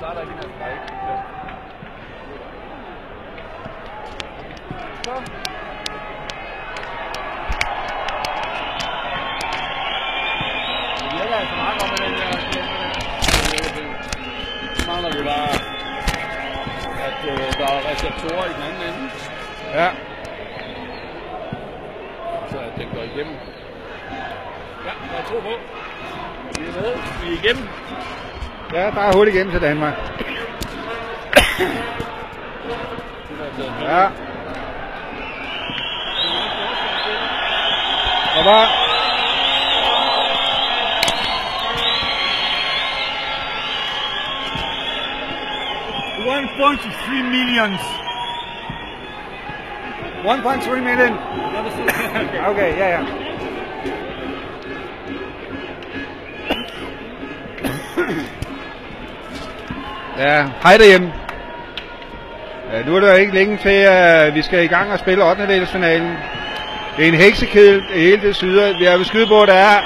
starter ikke en strejk. Så. Det virker altså meget godt med den der skæmme. Så mangler vi bare, at der er receptorer i den anden ende. Ja. Så at den går igennem. Ja, jeg tror på. Vi er med. Vi er igennem. Ja, der er hul igennem til Danmark. Ja. Og bare... 1.3 million. 1.3 million. Okay, ja. Ja, hej derhjemme. Nu er der ikke længe til, at vi skal i gang og spille 8. finalen. Det er en heksekedel i hele det syder. Vi har ved skyde på, at der er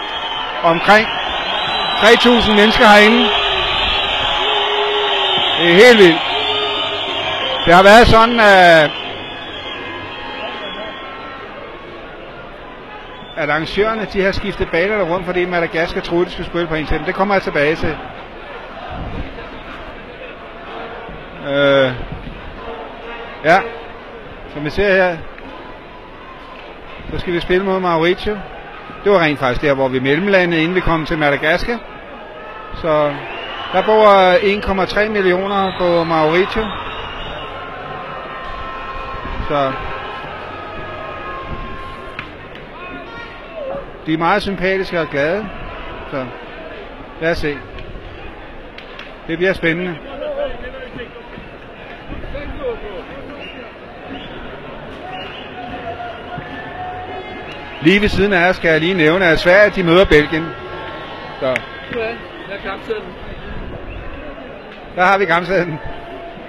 omkring 3.000 mennesker herinde. Det er helt vildt. Det har været sådan, at arrangørerne de har skiftet banerne rundt, fordi Madagaskar troede, de skulle spille på en til. Det kommer jeg tilbage til. Ja, som vi ser her, så skal vi spille mod Mauricio. Det var rent faktisk der, hvor vi mellemlandede, inden vi kom til Madagaskar. Så der bor 1,3 millioner på Mauricio. Så de er meget sympatiske og glade. Så lad os se. Det bliver spændende. Lige ved siden af os skal jeg lige nævne, at Sverige de møder Belgien. Så. Ja, der er kampsedlen. Der har vi kampsedlen.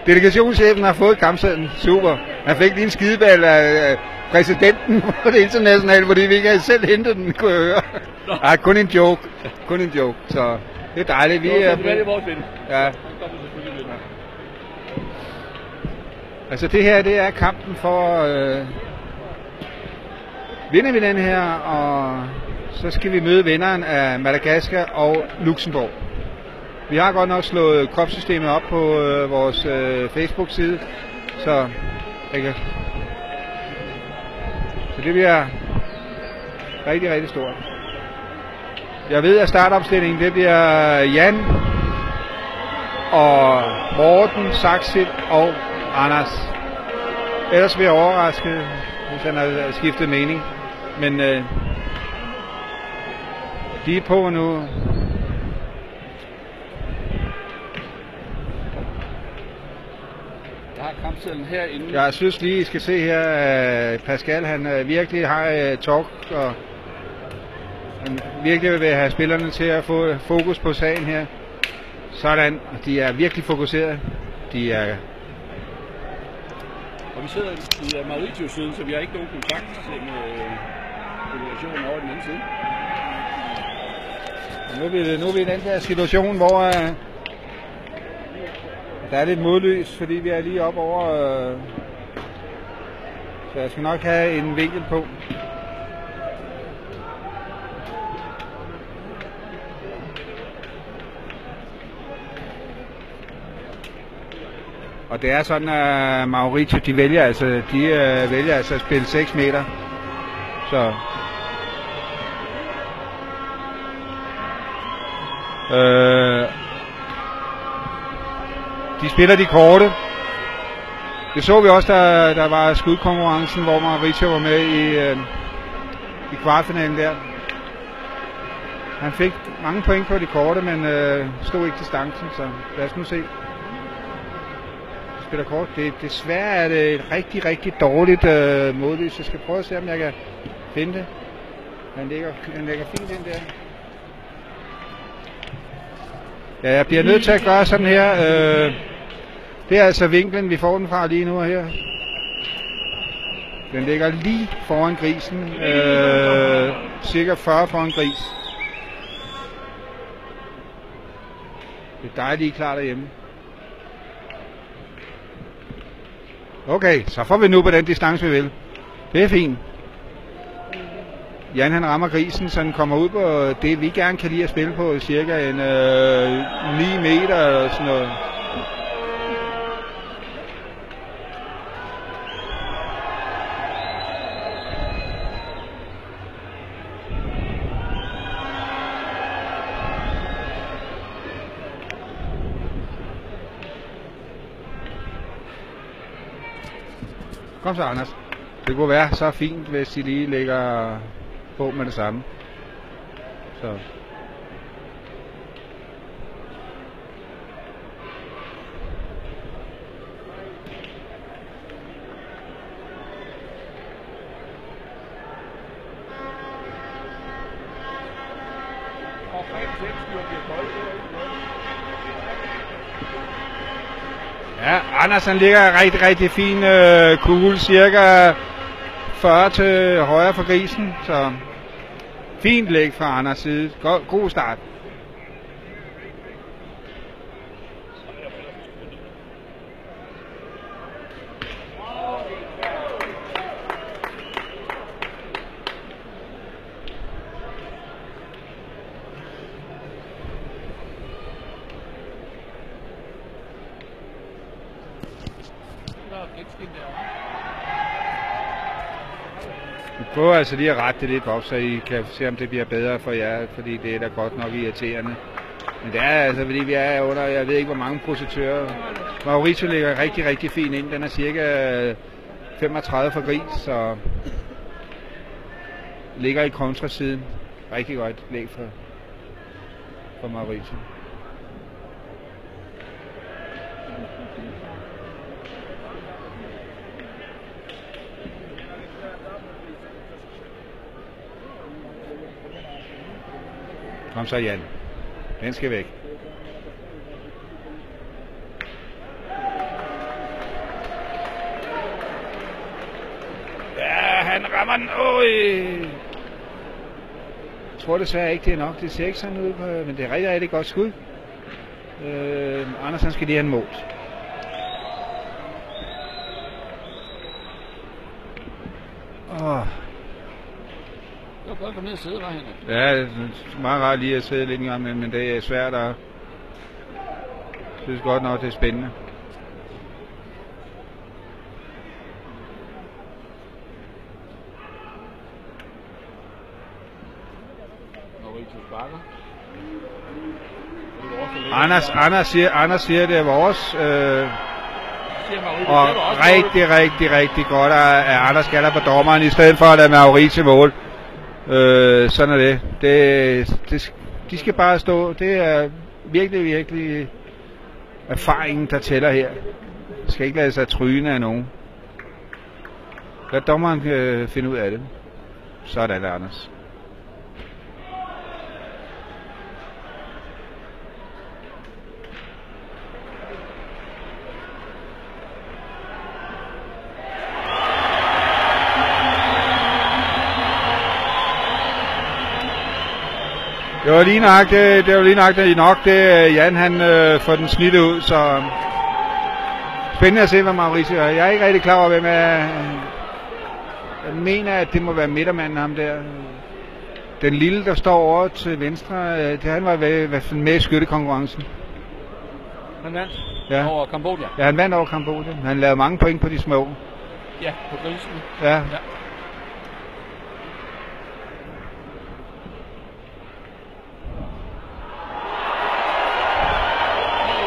Delegationschefen har fået kampsedlen. Super. Han fik lige en skideball af præsidenten på det internationale, fordi vi ikke havde selv hentet den, kunne jeg høre. Ej, kun en joke. Kun en joke. Så det er dejligt. Vi er... Ja. Altså det her, det er kampen for... Vinder vi den her, og så skal vi møde vinderen af Madagaskar og Luxembourg. Vi har godt nok slået kropssystemet op på vores Facebook-side, så det bliver rigtig, rigtig stort. Jeg ved, at startopstillingen det bliver Jan og Morten, Saxit og Anders. Ellers vil jeg overraske, hvis han har skiftet mening. Men de er på nu. Jeg har kampsedlen herinde. Jeg synes lige, I skal se her, Pascal, han virkelig har talk, og han virkelig vil have spillerne til at få fokus på sagen her. Sådan, de er virkelig fokuseret. De er... Og vi sidder i Mauritius-siden, så vi har ikke nogen kontakt med delegationen over den anden side. Nu er vi i den der situation, hvor der er lidt modlys, fordi vi er lige op over, så jeg skal nok have en vinkel på. Og det er sådan, at Mauricio, de vælger altså at spille 6 meter. Så de spiller de korte. Det så vi også, da der var skudkonkurrencen, hvor Mauricio var med i kvartfinalen der. Han fik mange point på de korte, men stod ikke distancen, så lad os nu se. Spiller kort. Desværre er det et rigtig, rigtig dårligt modlys. Jeg skal prøve at se, om jeg kan finde det. Han lægger fint ind der. Ja, jeg bliver nødt til at gøre sådan her. Det er altså vinklen, vi får den fra lige nu her. Den ligger lige foran grisen. Cirka 40 foran gris. Det er dejligt klart derhjemme. Okay, så får vi nu på den distance, vi vil. Det er fint. Jan han rammer grisen, så den kommer ud på det, vi gerne kan lide at spille på, cirka en 9 meter eller sådan noget. Kom så, Anders. Det kunne være så fint, hvis de lige lægger på med det samme. Så. Ja, Anders han ligger rigtig, rigtig fin kugle, cirka 40 til højre for grisen, så fint læg fra Anders side. God start. Vi prøver altså lige at rette det lidt op, så I kan se, om det bliver bedre for jer, fordi det er da godt nok irriterende. Men det er altså, fordi vi er under, jeg ved ikke hvor mange procedører. Mauricio ligger rigtig, rigtig fint ind. Den er cirka 35 for gris, så ligger i kontrasiden. Rigtig godt læg for Mauricio. Kom så, Jan. Den skal væk. Ja, han rammer den. Jeg tror desværre ikke, det er nok. Det ser ikke sådan ud, men det er rigtig, rigtig godt skud. Anders, han skal lige have en mål. Det var godt at komme ned og sidde, var Henrik. Ja, det er meget rart lige at sidde lidt en gang, men det er svært at... Jeg synes godt nok, det er spændende. Anders siger, det er vores. Og rigtig godt, at Anders kalder på dommeren, i stedet for at lade Mauricio mål. Sådan er det. De skal bare stå. Det er virkelig erfaringen, der tæller her. De skal ikke lade sig tryne af nogen. Lad dommeren finde ud af det. Sådan, Anders. Det var lige nok det Jan han får den smidt ud, så spændende at se, hvad Mauricio er. Jeg er ikke rigtig klar over, hvem er. Jeg mener, at det må være midtermanden ham der. Den lille, der står over til venstre, han var med i skyttekonkurrencen. Han vandt over Kambodja? Ja, han vandt over Kambodja. Han lavede mange point på de små. Ja, på grisen. Ja.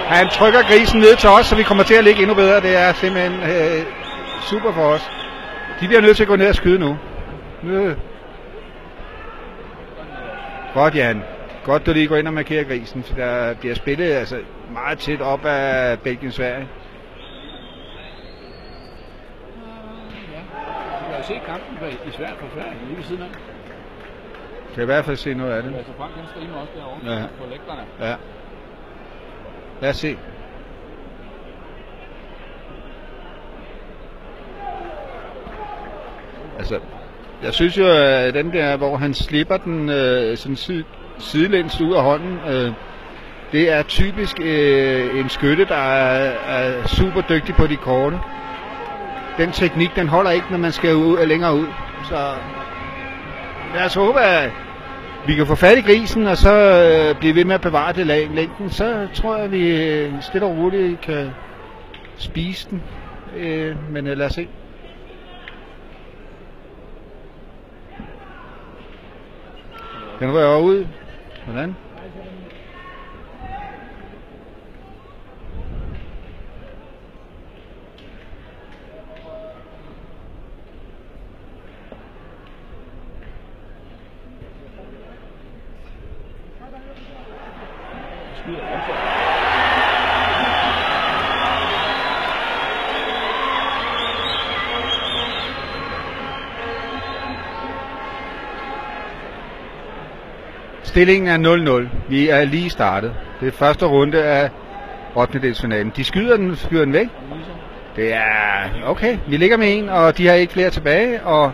Han trykker grisen ned til os, så vi kommer til at ligge endnu bedre. Det er simpelthen super for os. De bliver nødt til at gå ned og skyde nu. Godt, Jan. Godt, du lige går ind og markerer grisen, for der bliver spillet altså meget tæt op af Belgien-Sverige. Ja, du kan jo se kampen i Sverige på Sverige, lige ved siden af. Kan i hvert fald se noget af det. Altså Frank, han streamer også derovre på lægterne. Ja. Lad os se. Altså, jeg synes jo, at den der, hvor han slipper den sådan sidelæns ud af hånden, det er typisk en skytte, der er super dygtig på de korte. den teknik, den holder ikke, når man skal ud, længere ud. Så lad os håbe, at vi kan få fat i grisen, og så blive ved med at bevare det længden. Så tror jeg, at vi stille og roligt kan spise den. Men lad os se. Den rører ud. Hvordan? Stillingen er 0-0. Vi er lige startet. Det er første runde af 8. finalen. De skyder den væk. Det er okay. Vi ligger med en, og de har ikke flere tilbage. Og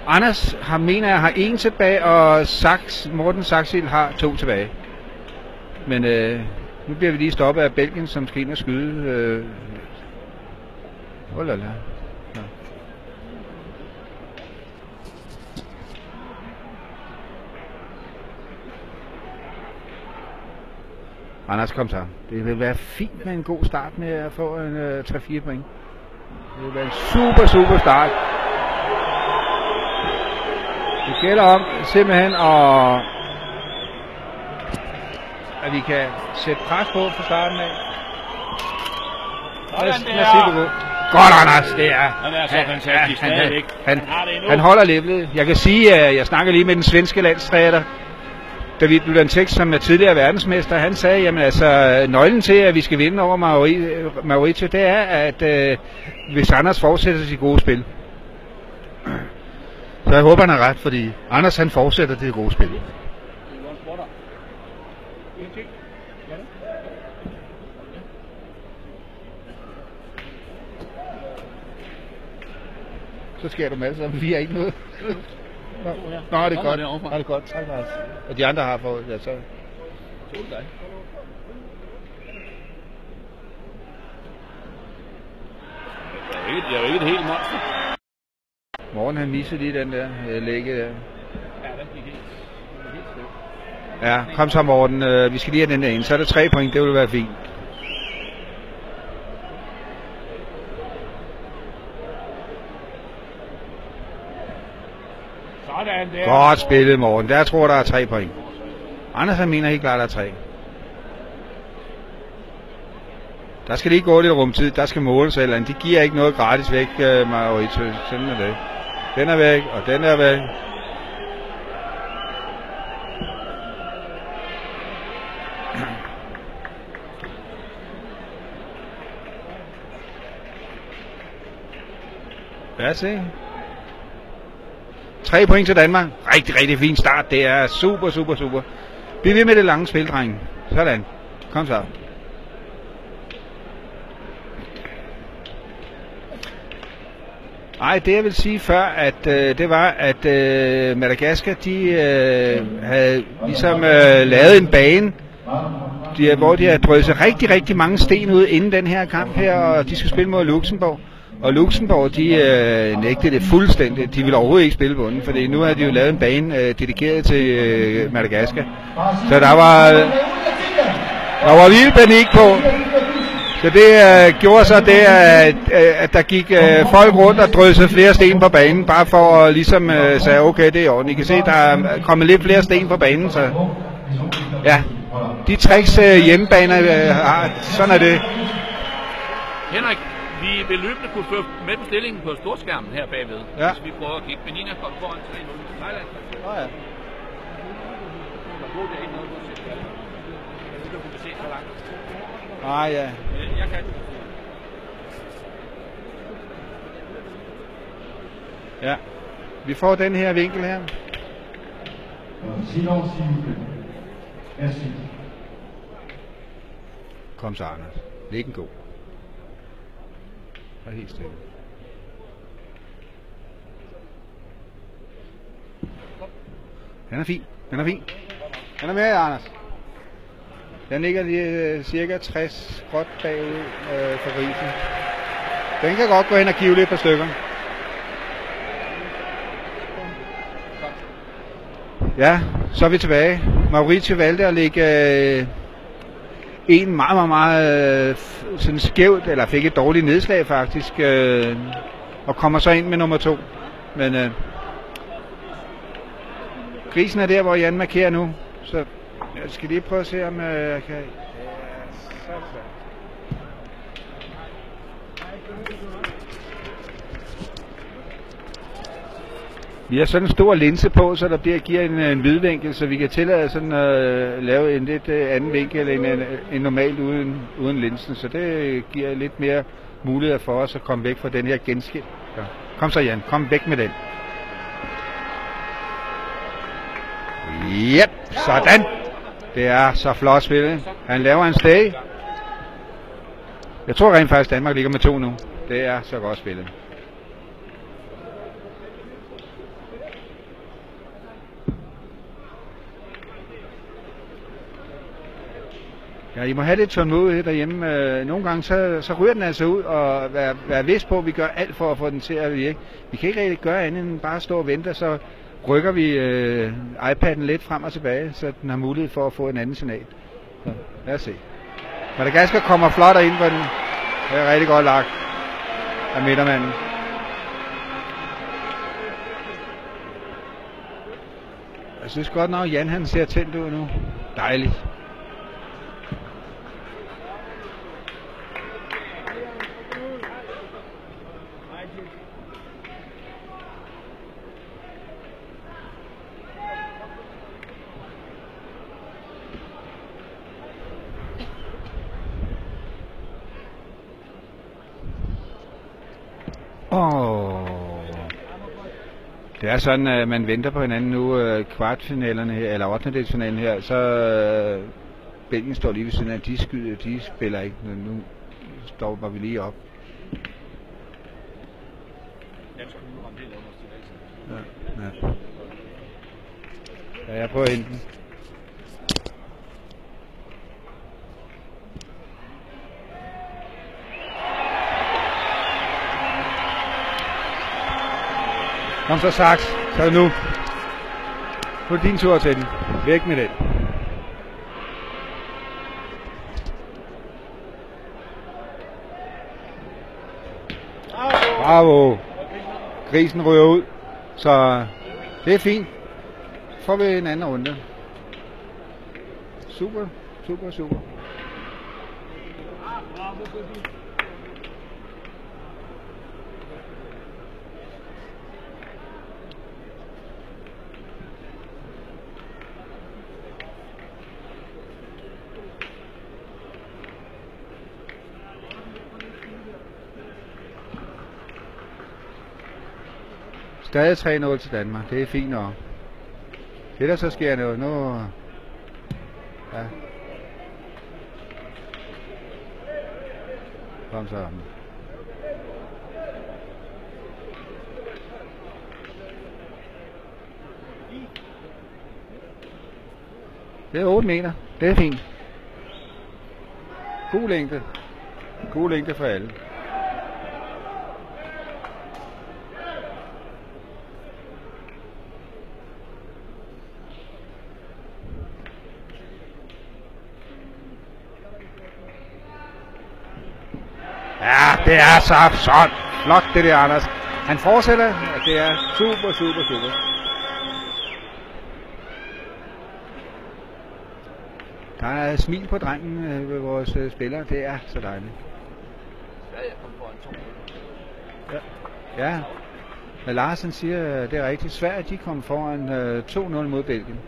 Anders har en tilbage, og Morten Saxil har 2 tilbage. Men nu bliver vi lige stoppet af Belgien, som skal ind og skyde. Olala. Ja. Anders, kom så. Det vil være fint med en god start med at få en 3-4 point. Det vil være en super start. Det gælder om simpelthen at vi kan sætte pres på fra starten af. Godt, Anders, det er. Han er så fantastisk stadigvæk. Han holder levelet. Jeg kan sige, at jeg snakker lige med den svenske landstræner, David Lulantek, som er tidligere verdensmester. Han sagde, jamen altså, nøglen til, at vi skal vinde over Mauricio, det er, at hvis Anders fortsætter sit gode spil. Så jeg håber, han har ret, fordi Anders, han fortsætter det gode spil. Så sker du med alle sammen. Vi har ikke noget. Nå, det er godt. Det er godt. Tak, Lars. Og de andre har fået det, så. Jeg er jo ikke et helt monster. Morgen han missede lige den der lægge der. Ja, kom så Morten. Vi skal lige have den der ind. Så er det 3 point. Det vil være fint. Godt spillet, Morten. Der tror der er 3 point. Anders han mener helt klart, der er 3. Der skal lige gå lidt rumtid. Der skal måles eller andet. De giver ikke noget gratis væk, Mauricio. Sådan er det. Den er væk, og den er væk. Lad os se. 3 point til Danmark. Rigtig fin start. Det er super. Bliv ved med det lange spil, drenge. Sådan. Kom så. Ej, det jeg vil sige før, at det var, at Madagaskar, de havde ligesom lavet en bane, hvor de har drøset rigtig mange sten ud inden den her kamp her, og de skal spille mod Luxembourg. Og Luxembourg, de nægtede det fuldstændigt. De ville overhovedet ikke spille på den, fordi nu har de jo lavet en bane dedikeret til Madagaskar. Så der var vild panik på. Så det gjorde så det, at der gik folk rundt og drøsede flere sten på banen, bare for at ligesom sige, okay, det er ordentligt. I kan se, der er kommet lidt flere sten på banen, så ja, de tricks hjemmebaner har, sådan er det. Henrik, vi vil løbende kunne føre med på stillingen på storskærmen her bagved, ja. Hvis vi prøver at kigge. Menina kom foran 3-0. Thailand. Nå ja. Ah ja. Jeg kan. Ja. Vi får den her vinkel her. Kom så, Anders. Læg en god. Og helt stille. Den er fin. Den er med, Anders. Den ligger lige cirka 60 skråt bagud for grisen. Den kan godt gå hen og give lidt par stykker. Ja, så er vi tilbage. Mauricio valgte at lægge en meget sådan skævt, eller fik et dårligt nedslag faktisk, og kommer så ind med nummer 2. Men grisen er der, hvor Jan markerer nu, så jeg skal lige prøve at se, om jeg kan... Vi har sådan en stor linse på, så der giver en hvidvinkel, så vi kan tillade sådan at lave en lidt anden vinkel end normalt uden linsen. Så det giver lidt mere mulighed for os at komme væk fra den her genskilt. Ja. Kom så Jan, kom væk med den. Yep, sådan. Det er så flot spillet. Han laver en stay. Jeg tror rent faktisk, Danmark ligger med 2 nu. Det er så godt spillet. Ja, I må have lidt tålmodighed derhjemme. Nogle gange så ryger den altså ud, og være vidst på, at vi gør alt for at få den til at virke. Vi kan ikke rigtig gøre andet end bare stå og vente, så rykker vi iPad'en lidt frem og tilbage, så den har mulighed for at få en anden signal. Så lad os se. Madagaskar kommer flot ind på den. Det er rigtig godt lagt af midtermanden. Jeg synes godt nok, Jan han ser tændt ud nu. Dejligt. Det er sådan, at man venter på hinanden nu, kvartfinalerne her, eller 8. her, så Belgien står lige ved siden af, de spiller ikke, nu stopper vi lige op. Ja. Ja, jeg prøver at hente den. Kom så, Saks. Så nu. Nu er din tur til den. Væk med den. Bravo. Grisen ryger ud. Så det er fint. Så får vi en anden runde. Super, super, super. Stadig 3-0 til Danmark. Det er fint nok. Det der så sker noget nu. Ja. Kom så. Det er 8 meter. Det er fint. God længde. God længde for alle. Ja, det er så flot det der, Anders. Han fortsætter, og det er super, super, super. Der er smil på drengen ved vores spillere. Det er så dejligt. Ja. Men Larsen siger, det er rigtig svært, at de kom foran 2-0 mod Belgien.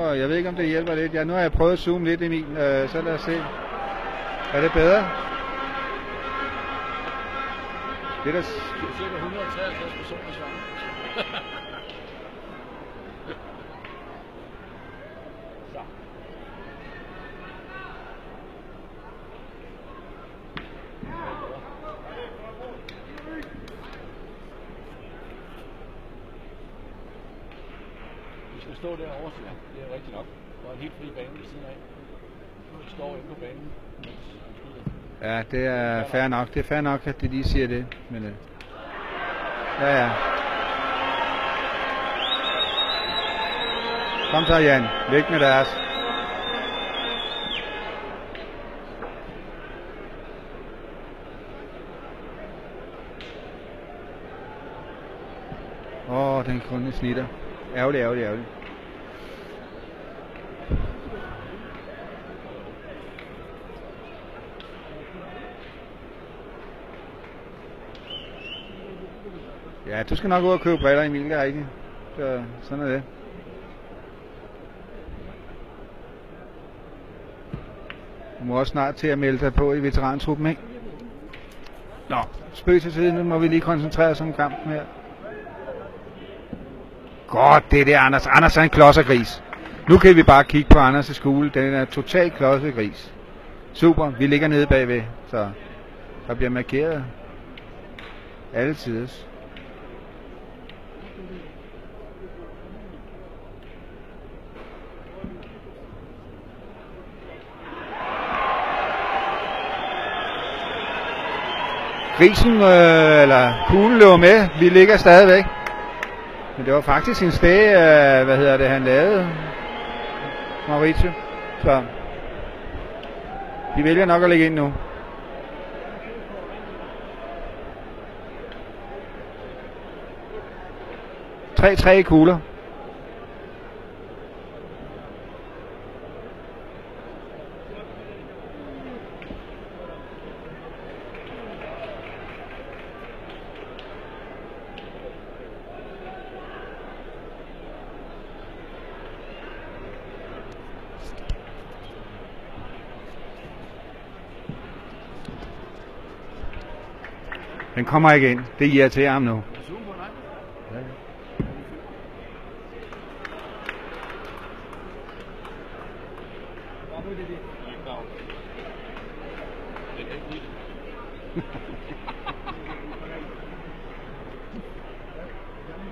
Jeg ved ikke, om det hjælper lidt. Nu har jeg prøvet at zoome lidt, Emil. Så lad os se. Er det bedre? Det er cirka 153 personer sammen. stå derovre, siger han. Det er rigtigt nok. Der er en helt fri bane ved siden af. Du står inde på banen, mens han skyder. Ja, det er fair nok. Det er fair nok, at de lige siger det. Men, ja. Kom så, Jan. Væk med deres. Den kunde snitter. Ærgerlig. Ja, du skal nok ud og købe briller, Emil, det er rigtigt. Så sådan er det. Du må også snart til at melde dig på i veterantruppen, ikke? Nå, spøg til siden, nu må vi lige koncentrere os om kampen her. Godt, det er det, Anders. Anders er en klodsergris. Nu kan vi bare kigge på Anders' skole. Den er totalt klodsergris. Super, vi ligger nede bagved, så der bliver markeret alle tider. Grisen, eller kuglen løber med. Vi ligger stadigvæk. Men det var faktisk en stæge, han lavede, Mauricio. Så de vælger nok at lægge ind nu. Tre kugler. Den kommer ikke ind. Det irriterer ham nu.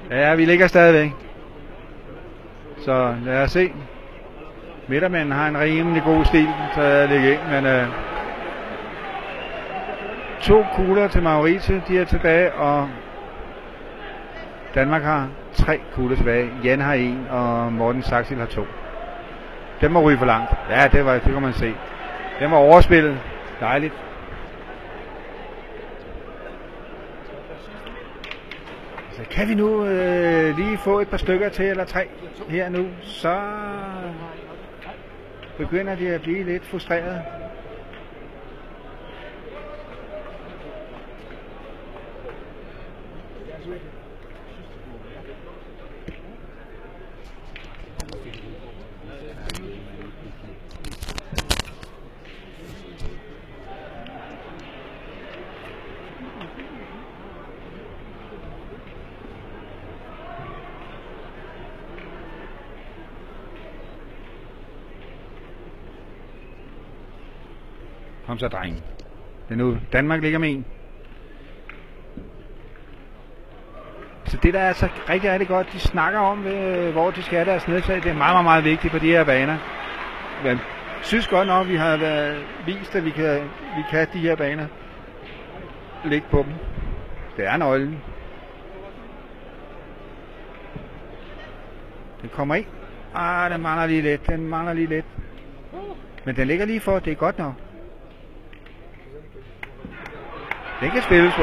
Ja, vi ligger stadigvæk. Så lad os se. Midtermanden har en rimelig god stil, så jeg ligger ind, men 2 kugler til Maurice, de er tilbage, og Danmark har 3 kugler tilbage. Jan har 1, og Morten Saxil har 2. Den må ryge for langt. Ja, det kan man se. Den var overspillet. Dejligt. Så kan vi nu lige få et par stykker til, eller 3 her nu, så begynder de at blive lidt frustrerede. Kom så, drengen. Det er nu. Danmark ligger med 1. Så det der er så rigtig godt, de snakker om, hvor de skal have deres nedslag. Det er meget, meget vigtigt på de her baner. Jeg synes godt nok, vi har vist, at vi kan de her baner. Ligge på dem. Det er nøglen. Den kommer ikke. Den mangler lige lidt. Men den ligger lige for, det er godt nok. Den kan spilles på.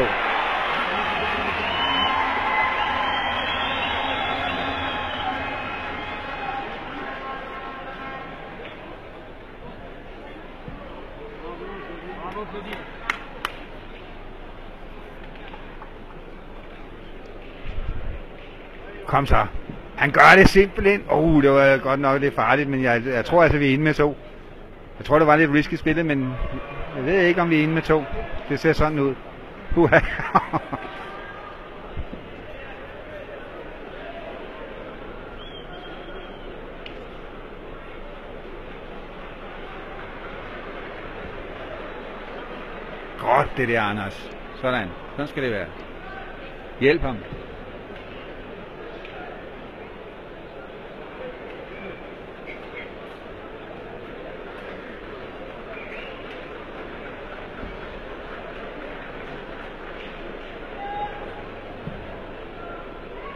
Kom så. Han gør det simpelthen. Det var godt nok lidt farligt, men jeg tror altså, vi er inde med 2. Jeg tror, det var lidt risky spillet, men jeg ved ikke, om vi er inde med 2. Det ser sådan ud. Godt det der, Anders. Sådan skal det være. Hjælp ham.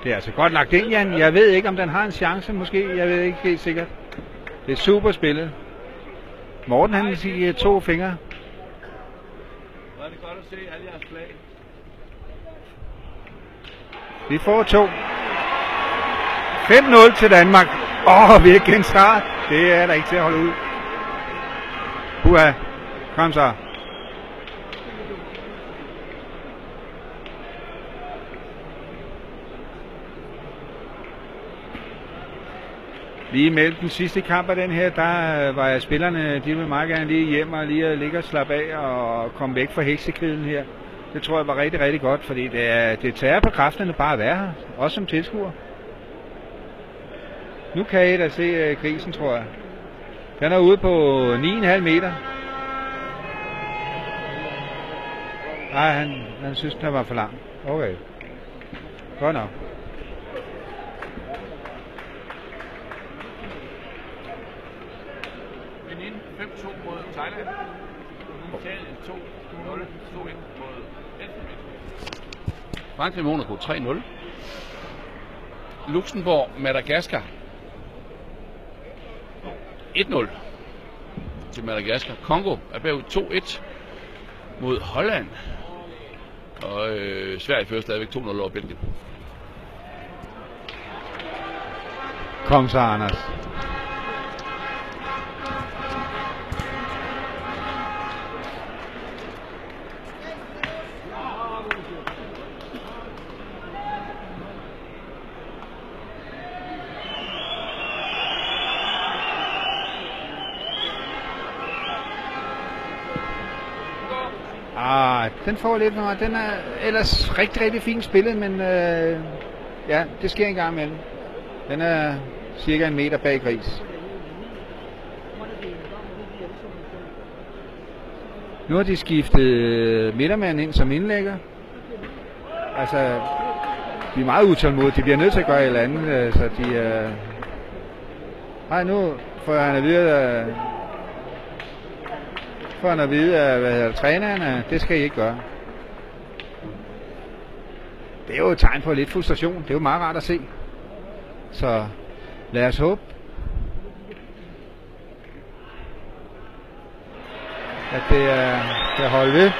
Det er altså godt lagt ind, Jan. Jeg ved ikke, om den har en chance, måske. Jeg ved ikke helt sikkert. Det er super spillet. Morten, han vil sige 2 fingre. Hvor er det godt at se alle jeres flag. Vi får 2. 5-0 til Danmark. Hvilken start. Det er der ikke til at holde ud. Uha. Kom så. Lige mellem den sidste kamp af den her, der var spillerne, de ville meget gerne lige hjem og lige ligge og slappe af og komme væk fra heksekedlen her. Det tror jeg var rigtig, rigtig godt, fordi det tager på kræfterne bare at være her, også som tilskuer. Nu kan I da se grisen, tror jeg. Den er ude på 9,5 meter. Nej, han synes, den var for lang. Okay. Godt nok. Benin 5-2 mod Thailand. Italien 2-0, 2-1 mod Elfenben. Frankrig Monaco 3-0. Luxembourg Madagaskar 1-0 til Madagaskar. Congo er bagud 2-1 mod Holland. Og Sverige fører stadigvæk 2-0 over Belgien. Kom så, Anders. Den får lidt for mig. Den er ellers rigtig, rigtig fint spillet, men ja, det sker en gang imellem. Den er cirka 1 meter bag gris. Nu har de skiftet midtermanden ind som indlægger. Altså, de er meget utålmodige. De bliver nødt til at gøre et eller andet, så de... Nej, nu får han at vide... For at vide, hvad træneren, det skal I ikke gøre. Det er jo et tegn på lidt frustration. Det er jo meget rart at se. Så lad os håbe, at det kan holde ved.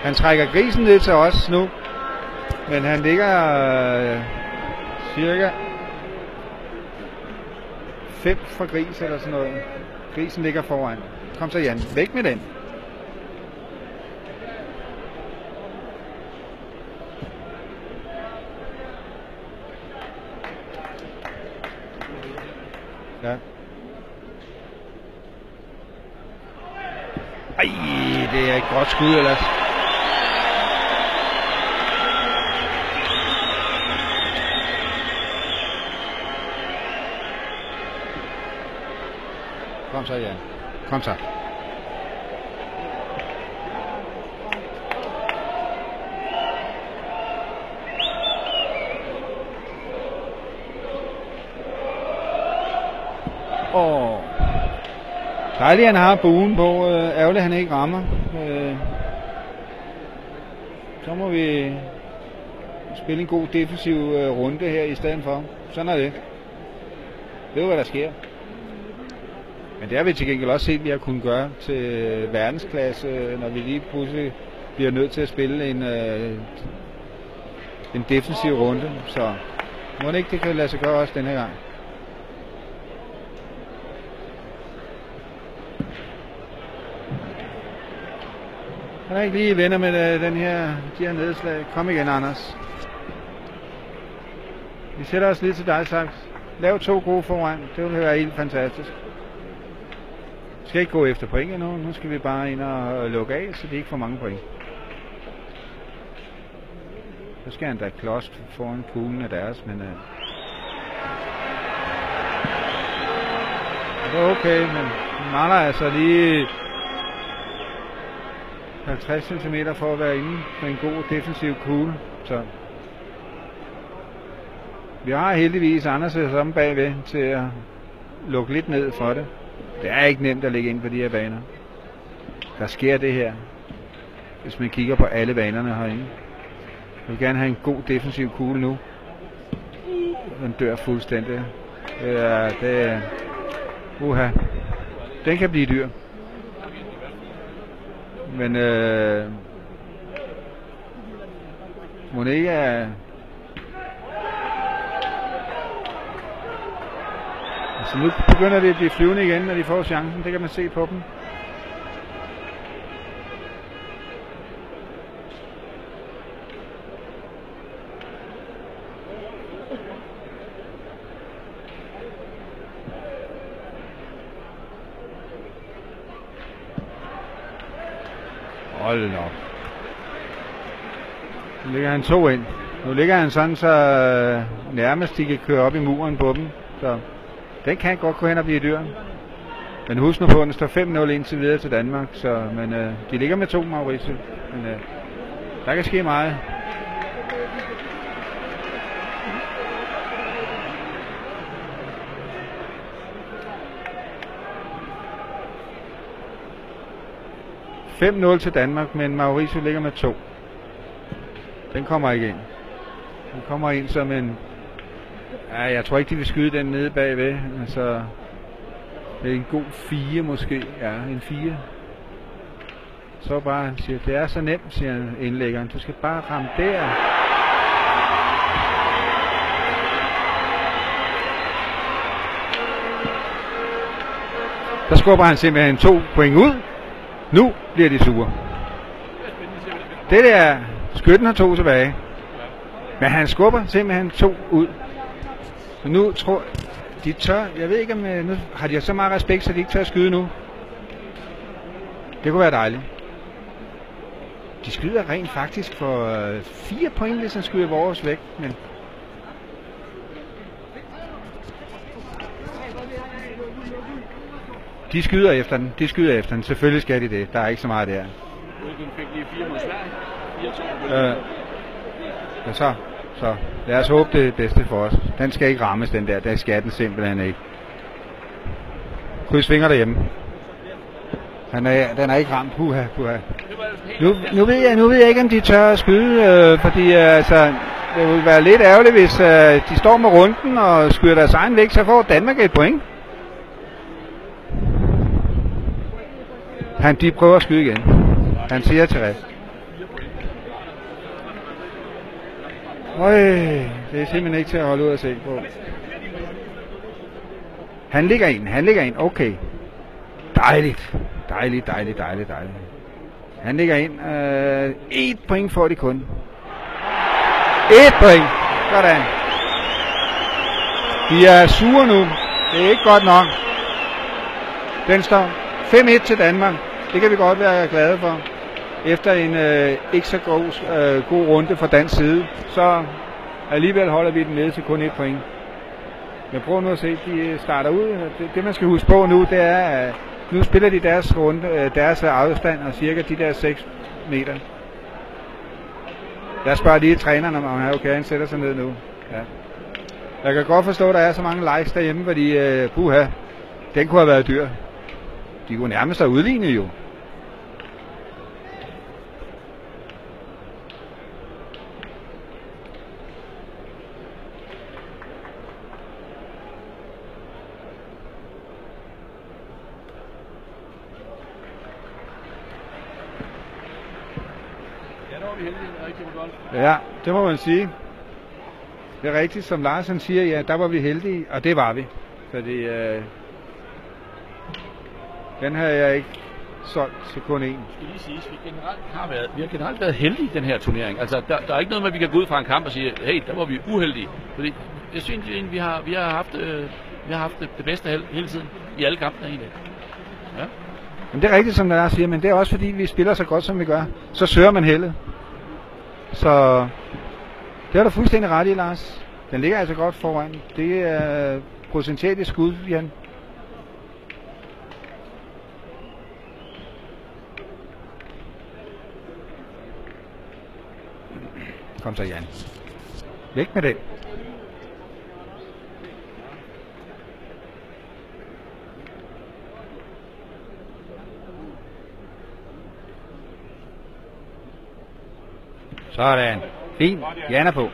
Han trækker grisen ned til os nu, men han ligger cirka 5 for gris eller sådan noget. Grisen ligger foran. Kom så, Jan. Væk med den. Ja. Ej, det er et godt skud ellers. Kom så, Jan. Kom så. Dejligt, han har buen på. Ærgerligt, han ikke rammer. Så må vi spille en god defensiv runde her i stedet for. Sådan er det. Det er jo, hvad der sker. Men det har vi til gengæld også set, at vi har kunnet gøre til verdensklasse, når vi lige pludselig bliver nødt til at spille en defensiv runde. Så må det ikke, det kan lade sig gøre også denne gang. Han er ikke lige venner med de her nedslag. Kom igen, Anders. Vi sætter os lidt til dig, Saks. Lav 2 gode foran. Det vil være helt fantastisk. Vi skal ikke gå efter point endnu. Nu skal vi bare ind og lukke af, så det ikke får mange point. Så skal han da klost foran kuglen af deres, men... Det er okay, men vi mangler altså lige 50 cm for at være inde med en god defensiv kugle. Så vi har heldigvis Anders som bagved til at lukke lidt ned for det. Det er ikke nemt at ligge ind på de her baner. Der sker det her, hvis man kigger på alle banerne herinde. vil gerne have en god defensiv kugle nu. Den dør fuldstændig. Uha. Den kan blive dyr. Men må det ikke er... Altså nu begynder det at blive flyvende igen, når de får chancen. Det kan man se på dem. Hold da op. Nu ligger han 2 ind. Nu ligger han sådan, så nærmest de kan køre op i muren på dem. Så den kan godt gå hen og blive dyr. Men husk nu på, at den står 5-0 indtil videre til Danmark. Så, men de ligger med 2, Mauricio. Men der kan ske meget. til Danmark, men Mauricio ligger med 2. Den kommer ikke ind. Den kommer ind som en... Ja, jeg tror ikke, de vil skyde den nede bagved. Altså, det er en god 4 måske. Ja, en 4. Så bare siger, det er så nemt, siger indlæggeren. Du skal bare ramme der. Der skubber han simpelthen 2 point ud. Nu bliver de sure. Det der, skytten har 2 tilbage. Men han skubber simpelthen 2 ud. Så nu tror de tør, jeg ved ikke om, nu har de så meget respekt, så de ikke tør skyde nu. Det kunne være dejligt. De skyder rent faktisk for 4 point, hvis han skyder vores væk. Men de skyder efter den. De skyder efter den. Selvfølgelig skal de det. Der er ikke så meget der. Den fik lige 4 mod Sverige. 4-2. Så lad os håbe det bedste for os. Den skal ikke rammes, den der. Der skal den simpelthen ikke. Kryds fingre derhjemme. Den er ikke ramt. Puha. Nu ved jeg ikke, om de tør at skyde, fordi altså, det vil være lidt ærgerligt, hvis de står med runden og skyder deres egen væk, så får Danmark et point. De prøver at skyde igen. Han siger til rest. Det er simpelthen ikke til at holde ud at se på. Han ligger ind. Okay. Dejligt. Han ligger ind. 1 point får de kun. 1 point. Sådan. De er sure nu. Det er ikke godt nok. Den står 5-1 til Danmark. Det kan vi godt være glade for. Efter en ikke så god runde fra dansk side, så alligevel holder vi den nede til kun 1 point. Men prøv nu at se, de starter ud. Det man skal huske på nu, det er, at nu spiller de deres runde, deres afstand og cirka de der 6 meter. Jeg spørger lige træneren, om han er okay, han sætter sig ned nu. Ja. Jeg kan godt forstå, at der er så mange likes derhjemme, fordi den kunne have været dyr. De kunne nærmest have udlignet jo. Ja, det må man sige. Det er rigtigt, som Larsen siger, ja, der var vi heldige, og det var vi. Fordi den havde jeg ikke solgt til kun én. Det skal lige siges, vi har generelt været heldige i den her turnering. Altså, der er ikke noget med, at vi kan gå ud fra en kamp og sige, hey, der var vi uheldige. Fordi jeg synes egentlig, vi har haft det bedste hele tiden i alle kampene egentlig. Ja. Men det er rigtigt, som der siger, men det er også fordi, vi spiller så godt, som vi gør. Så søger man heldet. Så det er du fuldstændig ret i, Lars. Den ligger altså godt foran. Det er potentielt et skud, Jan. Kom så, Jan. Væk med det. Sådan. Fint. Jan er på.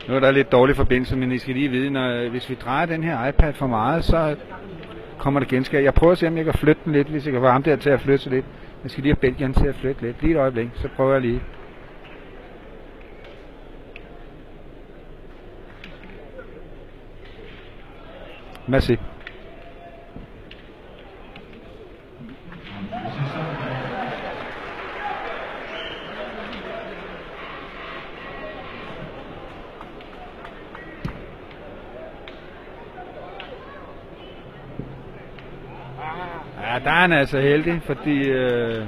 Nu er der lidt dårlig forbindelse, men I skal lige vide, hvis vi drejer den her iPad for meget, så kommer det genskær. Jeg prøver at se, om jeg kan flytte den lidt, hvis jeg kan få ham der til at flytte sig lidt. Jeg skal lige have Belgien til at flytte lidt. Lige et øjeblik, så prøver jeg lige. Merci. Ja, der er han altså heldig, fordi jeg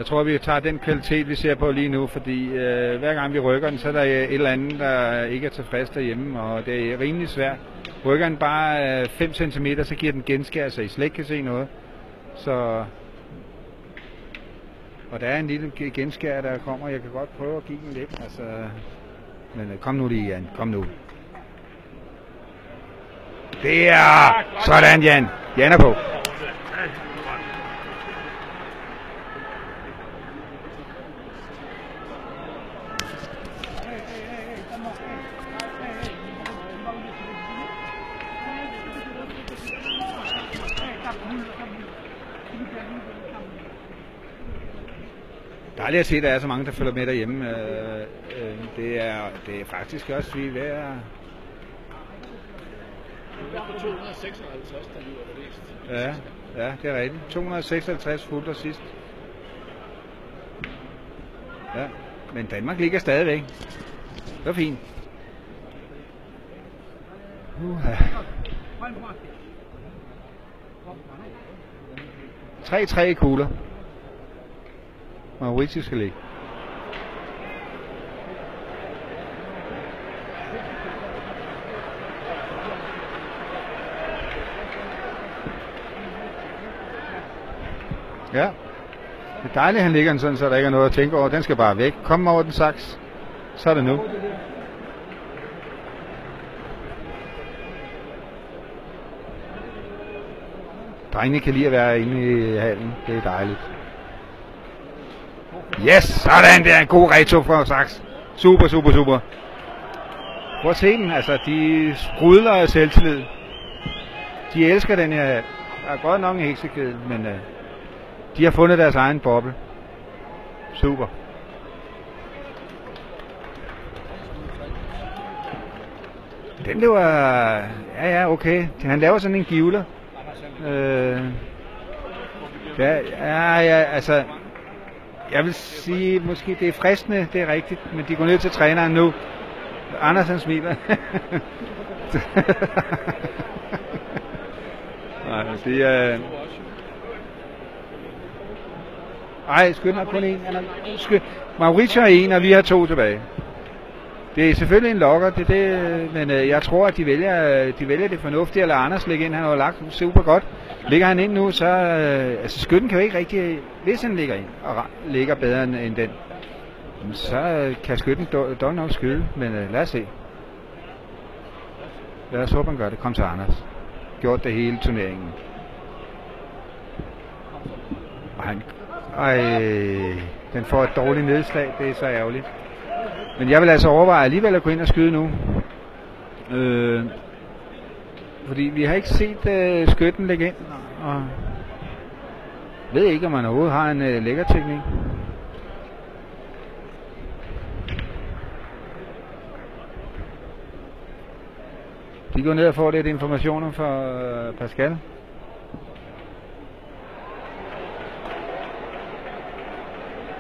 tror, vi tager den kvalitet, vi ser på lige nu, fordi hver gang vi rykker den, så er der et eller andet, der ikke er tilfreds derhjemme, og det er rimelig svært. Rykker den bare 5 cm, så giver den genskær, så I slet ikke kan se noget. Så, og der er en lille genskær, der kommer. Jeg kan godt prøve at give den lidt. Altså, men kom nu lige, Jan. Kom nu. Det er sådan, Jan. Jan er på. Dejligt at se, at der er så mange, der følger med derhjemme. Det er faktisk også vi er ved at... Det er på 256, der lyder flest. Ja, det er rigtigt. 256 fuldt sidst. Ja, men Danmark ligger stadigvæk. Det var fint. 3-3 kugler. Mauritius skal ligge. Ja. Det er dejligt, at han ligger den sådan, så der ikke er noget at tænke over. Den skal bare væk. Kom over den saks. Så er det nu. Drengene kan lide at være inde i hallen. Det er dejligt. Yes, sådan der. En god reto fra Saks. Super, super, super. Prøv at se den. Altså, de sprudler af selvtillid. De elsker den her. Der er godt nok en heksekæde, men de har fundet deres egen boble. Super. Den løber... Ja, okay. Han laver sådan en givler. Altså... Jeg vil sige, måske det er fristende, det er rigtigt, men de går ned til træneren nu. Andersen smiler. Nej, det er... Ej, skynd har kun en. Mauricio er en, og vi har 2 tilbage. Det er selvfølgelig en lokker, men jeg tror, at de vælger det fornuftige, eller Anders ligger ind. Han har lagt super godt. Ligger han ind nu, så... altså, skytten kan jo ikke rigtig... Hvis han ligger ind, og ligger bedre end den, så kan skytten dog nok skyde. Men lad os se. Lad os håbe, han gør det. Kom til Anders. Gjort det hele turneringen. Og han... den får et dårligt nedslag. Det er så ærgerligt. Men jeg vil altså overveje alligevel at gå ind og skyde nu. Fordi vi har ikke set skytten lægge ind. Og ved ikke, om man overhovedet har en lækker teknik. De går ned og får lidt informationer fra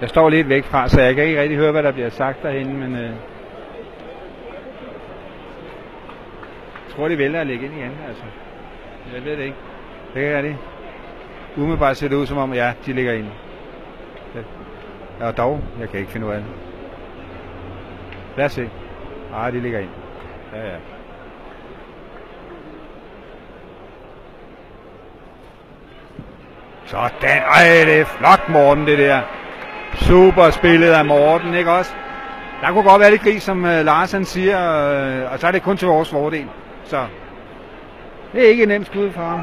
Jeg står lidt væk fra, så jeg kan ikke rigtig høre, hvad der bliver sagt derhenne, men jeg tror, de vælger at lægge ind igen, altså. Jeg ved det ikke. Det kan det. Umiddelbart ser det ud som om, ja, de ligger ind. Ja, dog, jeg kan ikke finde ud af det. Lad os se. De ligger ind. Ja. Sådan. Det er flot, Morten, det der. Super spillet af Morten, ikke også? Der kunne godt være lidt gris, som Lars han siger, og så er det kun til vores fordel. Så det er ikke en nem skud for ham.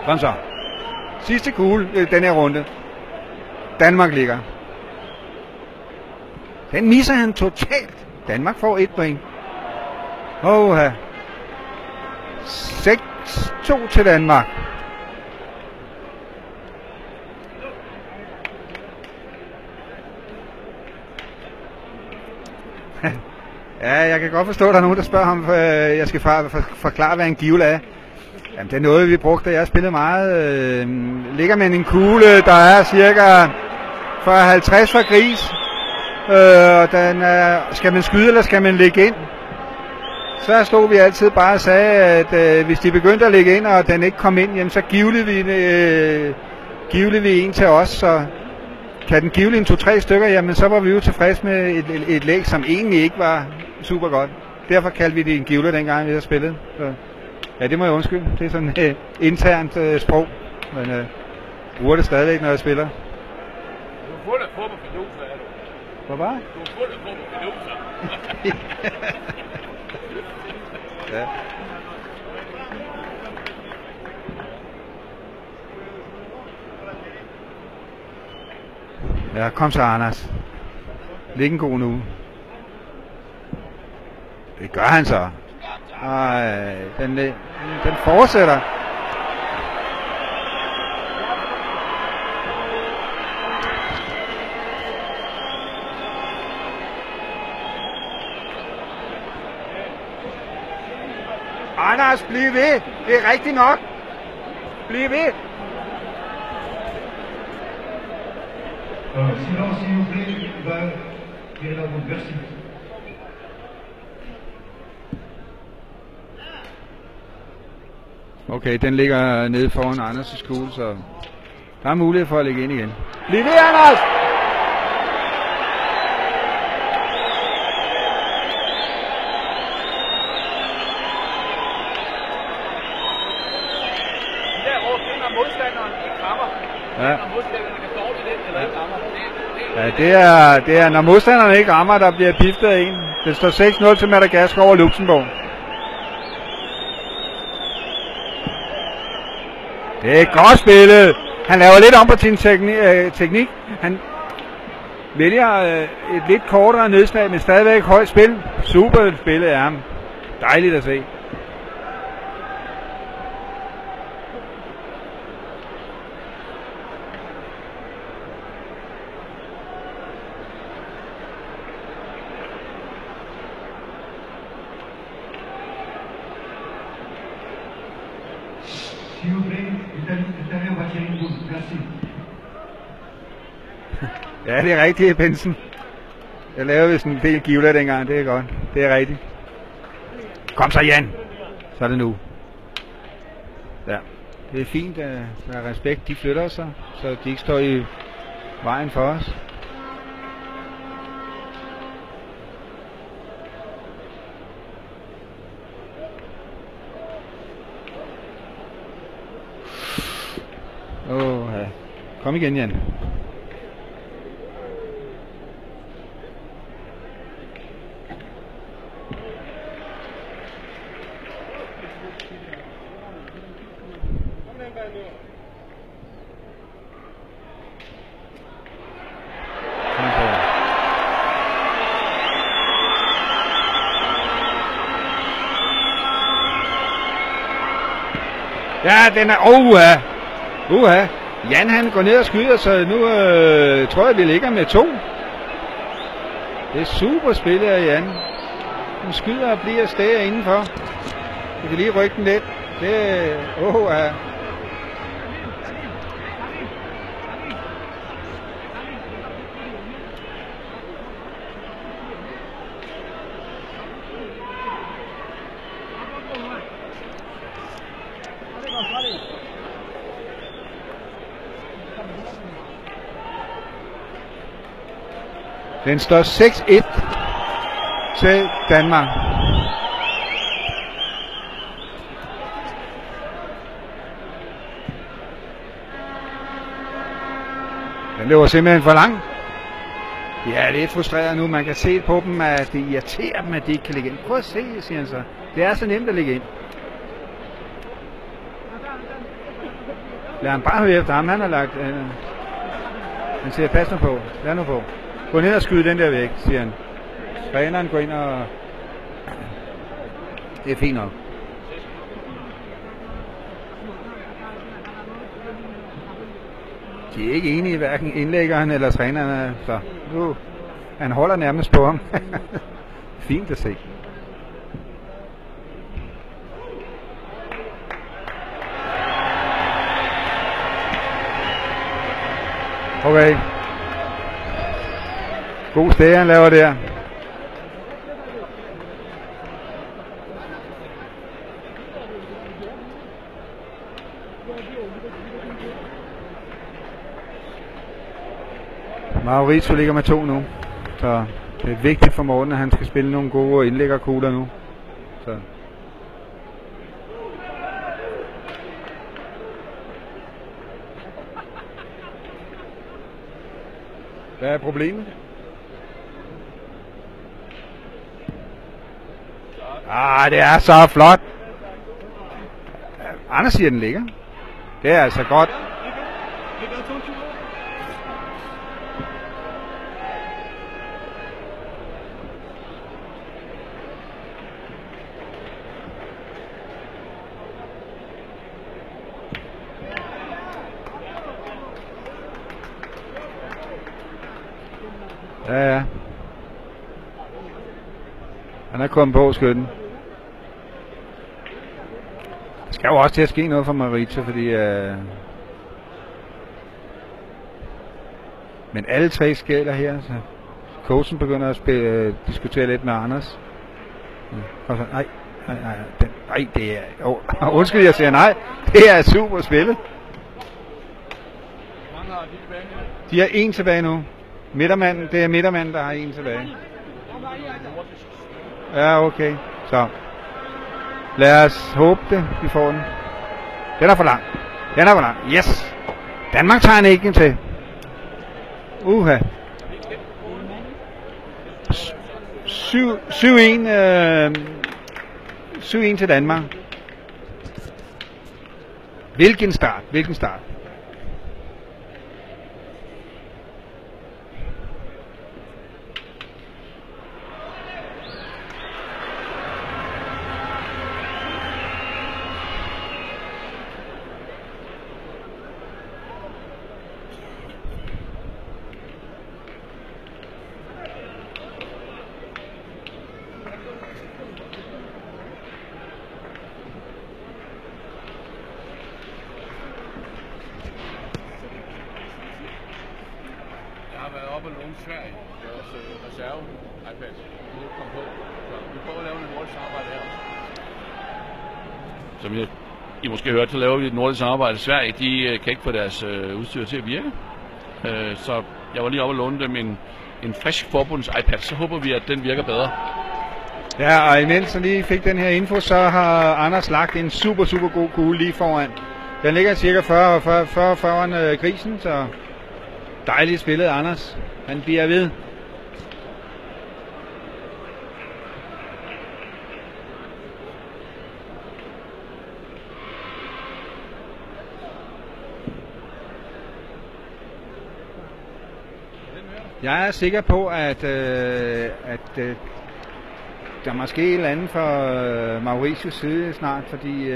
Kom så. Sidste kugle den her runde. Danmark ligger. Den misser han totalt. Danmark får 1 point. 6-2 til Danmark. Ja, jeg kan godt forstå, at der er nogen, der spørger ham, jeg skal forklare, hvad en givle er. Jamen, det er noget, vi brugte, da jeg spillede meget. Ligger man en kugle, der er cirka 50 fra gris, og den skal man skyde, eller skal man lægge ind? Så stod vi altid bare og sagde, at hvis de begyndte at lægge ind, og den ikke kom ind, jamen, så givlede vi en til os, så kan den givle en 2-3 stykker, jamen så var vi jo tilfreds med et læg, som egentlig ikke var super godt. Derfor kaldte vi det en givle, dengang vi havde spillet. Så, ja, det må jeg undskylde. Det er sådan et internt sprog, men bruger det stadigvæk, når jeg spiller. Du er fuld af fodboldfiduser, er du? Hvad var? Du er fuld af fodboldfiduser. Ja. Ja, kom så, Anders. Læg en god nu. Det gør han så. Ej, den fortsætter. Anders, bliv ved. Det er rigtigt nok. Bliv ved. Sinon, s'il vous plaît, merci. Okay, den ligger nede foran Anders' kugle, så der er mulighed for at lægge ind igen. Bliv ved, Anders! Ja, det er når modstanderne ikke rammer, der bliver piftet en. Det står 6-0 til Madagaskar over Luxembourg. Det er godt spillet. Han laver lidt om på sin teknik. Han vælger et lidt kortere nedslag, men stadigvæk højt spil. Super spillet af ham. Dejligt at se. Ja, det er rigtigt, Benson. Jeg lavede vist en del givler dengang, det er godt. Det er rigtigt. Kom så, Jan. Så er det nu. Ja, det er fint, at der er respekt. De flytter sig, så de ikke står i vejen for os. Ja. Kom igen, Jan. Ja, den er... Jan han går ned og skyder, så nu tror jeg, vi ligger med 2. Det er super spillet af Jan. Han skyder og bliver stæger indenfor. Vi kan lige rykke den lidt. Det Den står 6-1 til Danmark. Den løber simpelthen for langt. Ja, det er frustreret nu. Man kan se på dem, at det irriterer dem, at de ikke kan ligge ind. Prøv at se, siger han så. Det er så nemt at ligge ind. Lad ham bare høre efter ham. Han har lagt... han siger, pas nu på. Lad nu på. Gå ned og skyde den der væk, siger han. Træneren går ind og... Det er fint nok. De er ikke enige, hverken indlæggeren eller træneren. Så nu, han holder nærmest på ham. Fint at se. Okay. God sted, han laver der. Mauricio ligger med 2 nu, så det er vigtigt for Morten, at han skal spille nogle gode indlæggerkugler nu. Så. Hvad er problemet? Det er så flot. Anders siger, den ligger. Det er altså godt. Ja. Han er kommet på skytten. Der skal jo også til at ske noget for Mauricio, fordi men alle 3 skælder her, så coachen begynder at diskutere lidt med Anders. Nej, det er... undskyld, jeg siger nej. Det er super spillet. De har 1 tilbage nu. Midtermanden, det er midtermanden, der har 1 tilbage. Ja, okay. Så. Lad os håbe det, vi får den. Den er for lang. Den er for lang. Yes! Danmark tager en ikke til. Uha. 7-1 til Danmark. Hvilken start. Sverige, vores reserve iPad, nu kom på. Så vi prøver at lave et nordisk samarbejde her. Som I måske hørte, så laver vi et nordisk samarbejde. Sverige, de kan ikke få deres udstyr til at virke. Så jeg var lige oppe og låne dem en frisk forbunds iPad, så håber vi, at den virker bedre. Ja, og imens jeg lige fik den her info, så har Anders lagt en super god kugle lige foran. Den ligger cirka 40 foran grisen, så dejligt spillet, Anders. Han bliver ved. Jeg er sikker på, at der måske er et eller andet for Mauricios side snart, fordi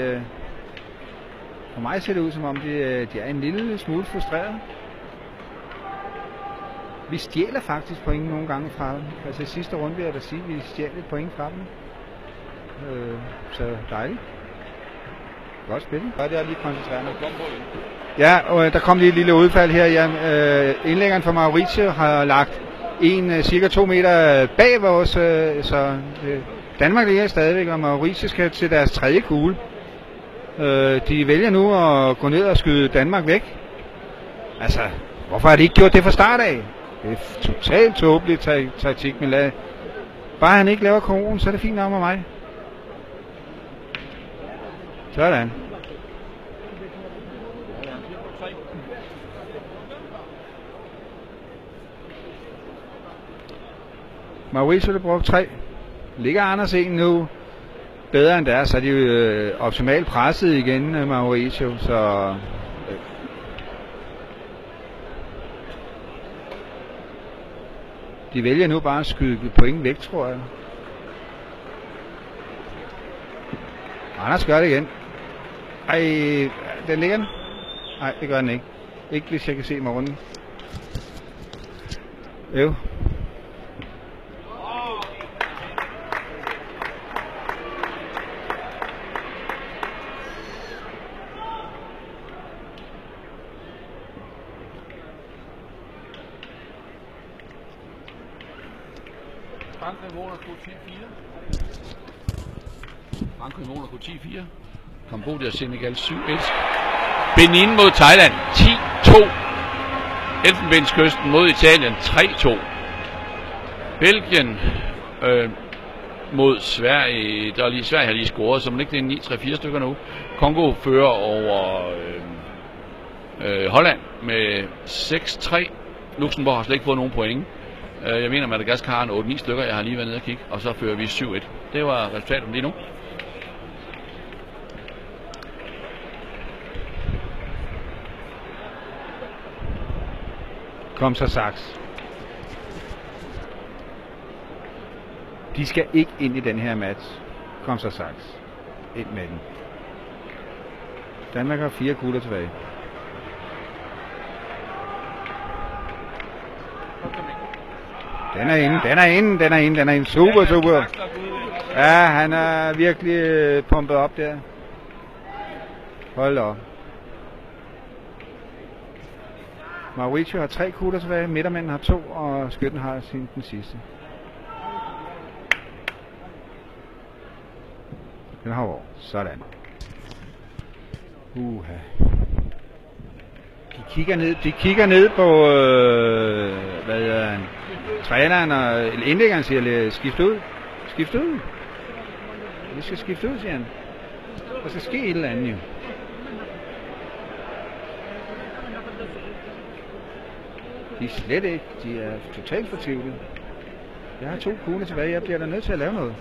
for mig ser det ud som om, de er en lille smule frustreret. Vi stjæler faktisk point nogle gange fra dem. Altså i sidste runde vil jeg da sige, at vi stjæler et point fra dem. Så dejligt. Godt spillet. Så er det lige koncentreret. Ja, og der kom lige et lille udfald her. Indlæggeren for Mauricio har lagt cirka 2 meter bag vores, så Danmark ligger stadigvæk, og Mauricio skal til deres 3. kugle. De vælger nu at gå ned og skyde Danmark væk. Altså, hvorfor har de ikke gjort det fra start af? Det er totalt tåbelig taktik, men bare han ikke laver kronen, så er det fint nok med mig. Sådan. Mauricio har brugt 3. Ligger Anders en nu bedre end der, så er de jo optimalt presset igen, Mauricio, så de vælger nu bare at skyde point væk, tror jeg. Anders gør det igen. Ej, den ligger den? Nej, det gør den ikke. Ikke hvis jeg kan se morgenen. Jo. Frankrig Monaco 10-4. Cambodia Senegal 7-1. Benin mod Thailand 10-2. Elfenbenskysten mod Italien 3-2. Belgien mod Sverige. Sverige har lige scoret, så man ikke det er 9-3-4 stykker nu. Kongo fører over Holland med 6-3. Luxembourg har slet ikke fået nogen point. Jeg mener, Madagaskar har en 8-9 stykker. Jeg har lige været nede og kigge, og så fører vi 7-1. Det var resultatet lige nu. Kom så, Saks. De skal ikke ind i den her match. Kom så, Saks. Ind med den. Danmark har 4 kugler tilbage. Den er inde. Super. Ja, han er virkelig pumpet op der. Hold op. Mauricio har 3 kugler tilbage, midtermanden har 2, og skytten har den sidste. Den har over. Sådan. De kigger ned på, hvad hedder han? Træneren og indlæggeren siger, skift ud. Vi skal skifte ud, siger han. Der skal ske et eller andet jo. De er slet ikke. De er totalt fortvivlede. Jeg har 2 kugler tilbage. Jeg bliver da nødt til at lave noget.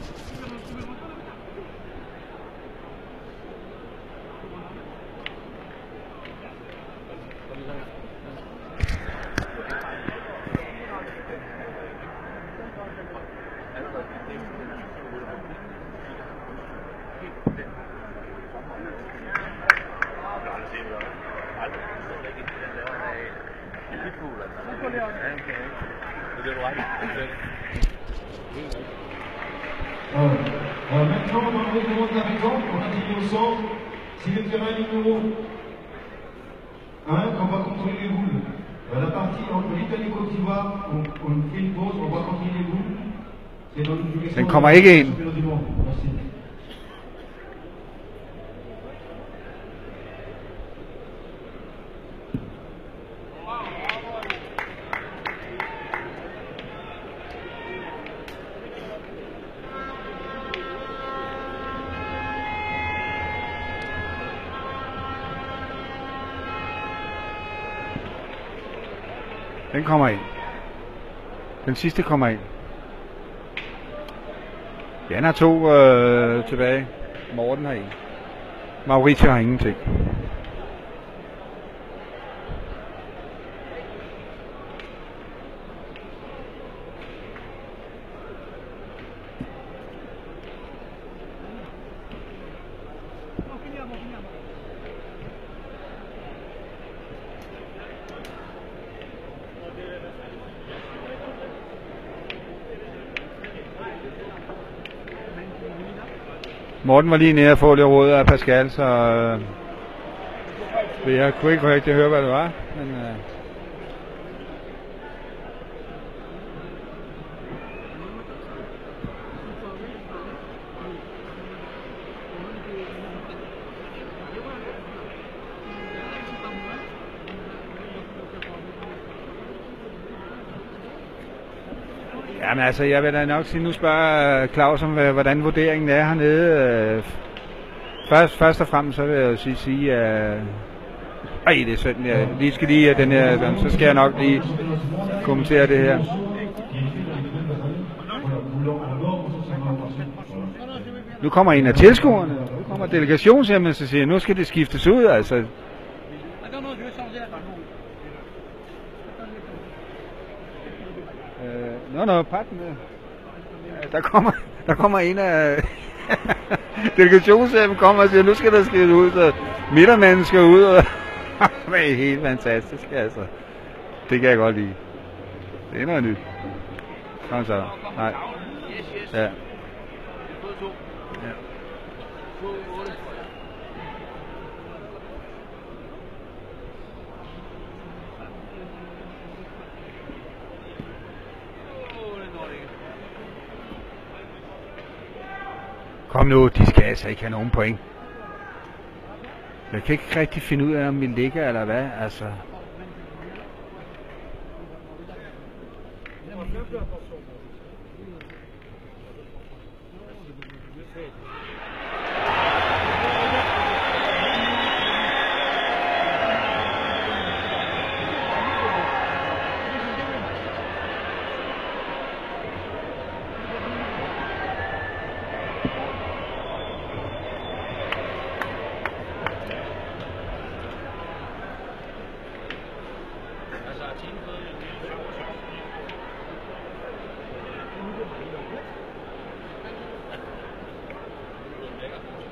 Maintenant, dans le règlement de l'arrivant, on a tiré au sort, si le terrain numéro 1, qu'on va contrôler les boules. La partie entre l'Italie et Côte d'Ivoire, on fait une pause, on va contrôler les boules. C'est dans une direction. Den kommer ikke ind. Merci. Den kommer ind. Den sidste kommer ind. Jan har 2 tilbage. Morten har 1. Mauricio har ingenting. Morten var lige nede og få lidt råd af Pascal, så jeg kunne ikke rigtig høre, hvad det var. Men, Jamen altså, jeg vil da nok sige, nu spørger Claus om, hvordan vurderingen er hernede. Først og fremmest, så vil jeg jo sige, at det er synd, jeg lige skal lige den her, så skal jeg nok lige kommentere det her. Nu kommer en af tilskuerne, nu kommer delegationshjemmet, så siger nu skal det skiftes ud, altså. Patten. Der kommer en af delegationshjemmet kommer og siger, nu skal der skiftes ud, så midtermanden skal ud, og det er helt fantastisk, altså. Det kan jeg godt lide. Det er noget nyt. Kom så. Nej. Ja. Kom nu, de skal altså ikke have nogen point. Jeg kan ikke rigtig finde ud af, om vi ligger eller hvad, altså.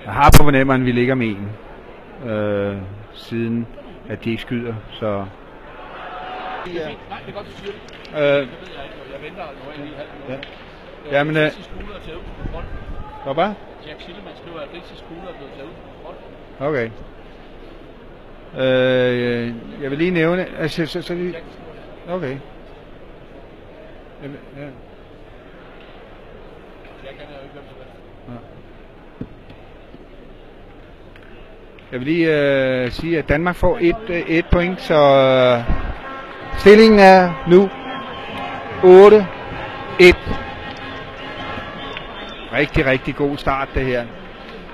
Jeg har på fornemmeren, at vi ligger med en, siden at de ikke skyder, så... Nej, det er godt, du siger det. Det ved jeg ikke, jeg venter, når jeg lige har... Ja. Jamen... Jack Schillemann skriver, at Rigsis kugler er blevet taget ud på front. Okay. Jeg vil lige nævne... Altså, så lige... Okay. Ja. Jeg kan jo ikke, hvem det er. Jeg vil lige sige, at Danmark får et point, så stillingen er nu 8-1. Rigtig god start det her.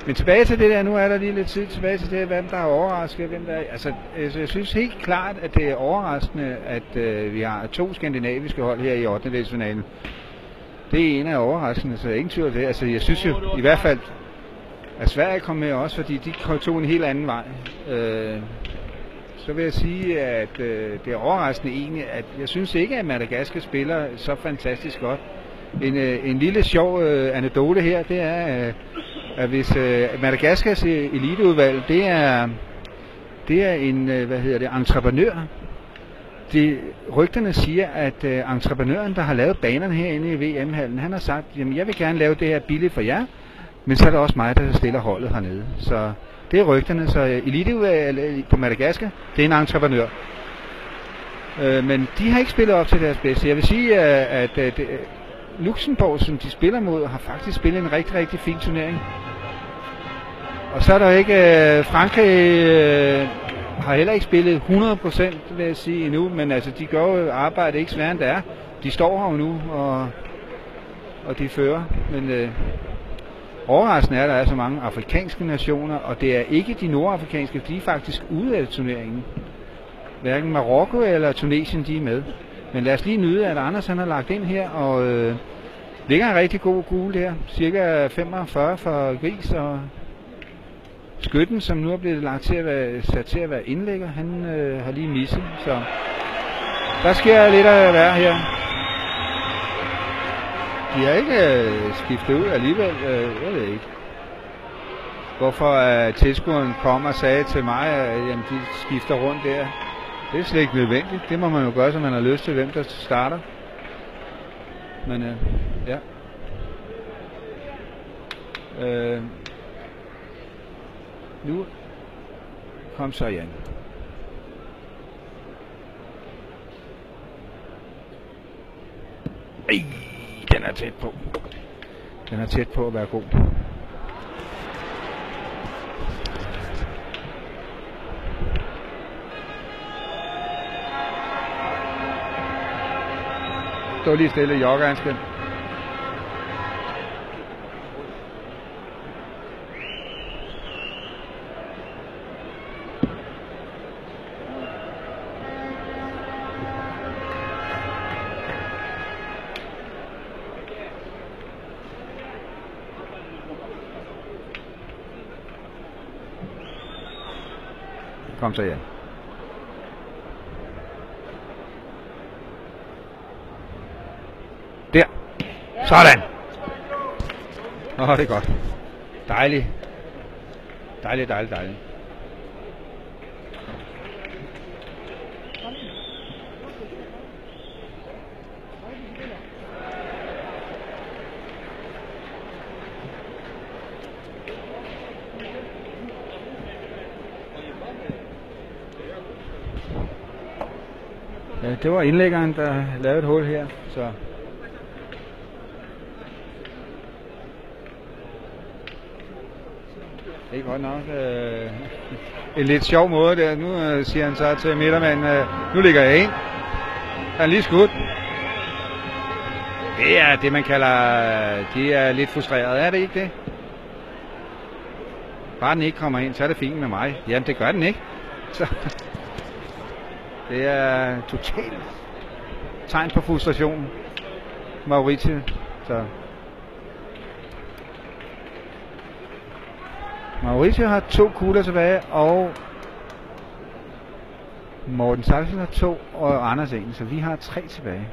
Men tilbage til det der, nu er der lige lidt tid tilbage til det, hvem der er overrasket, hvem der er. Altså, jeg synes helt klart, at det er overraskende, at vi har 2 skandinaviske hold her i 8. delsfinalen. Det er en af overraskende, så ingen tvivl det. Altså, jeg synes jo i hvert fald, at Sverige kom med også, fordi de tog en helt anden vej. Så vil jeg sige, at det er overraskende egentlig, at jeg synes ikke, at Madagaskar spiller så fantastisk godt. En lille sjov anekdote her, det er, at hvis Madagaskars eliteudvalg, det er en, entreprenør. Rygterne siger, at entreprenøren, der har lavet banerne herinde i VM-hallen, han har sagt, jamen jeg vil gerne lave det her billigt for jer, men så er det også mig, der stiller holdet hernede. Så det er rygterne, så eliteudvalget på Madagaskar, det er en entreprenør. Men de har ikke spillet op til deres bedste. Jeg vil sige, at Luxembourg, som de spiller mod, har faktisk spillet en rigtig fin turnering. Og så er der ikke... Frankrig har heller ikke spillet 100%, vil jeg sige, endnu, men altså, de gør jo arbejdet ikke sværere end det er. De står her jo nu, og de fører. Men overraskende er, at der er så mange afrikanske nationer, og det er ikke de nordafrikanske, de er faktisk ude af turneringen. Hverken Marokko eller Tunesien, de er med. Men lad os lige nyde, at Anders han har lagt ind her, og ligger en rigtig god gul her. Cirka 45 for Gris, og skytten, som nu er blevet lagt til sat til at være indlægger, han har lige misset. Så der sker lidt af være her. De har ikke skiftet ud alligevel, jeg ved ikke. Hvorfor tilskueren kom og sagde til mig, at jamen, de skifter rundt der. Det er slet ikke nødvendigt. Det må man jo gøre, så man har lyst til, hvem der starter. Men ja. Nu kom så Jan. Den er tæt på. Den er tæt på at være god. stå lige stille, jogger han skal. Kom så igen. Der. Sådan. Det er godt. Dejligt. Dejligt. Ja, det var indlæggeren, der lavede et hul her, så det er godt nok en lidt sjov måde der. Nu siger han så til midtermanden, nu ligger jeg ind. Han er lige skudt. Det er det, man kalder, de er lidt frustreret, er det ikke det? Bare den ikke kommer ind, så er det fint med mig. Jamen, det gør den ikke. Så det er totalt tegn på frustration, Mauricio. Så Mauricio har 2 kugler tilbage, og Morten Saxel har 2, og Anders 1, så vi har 3 tilbage.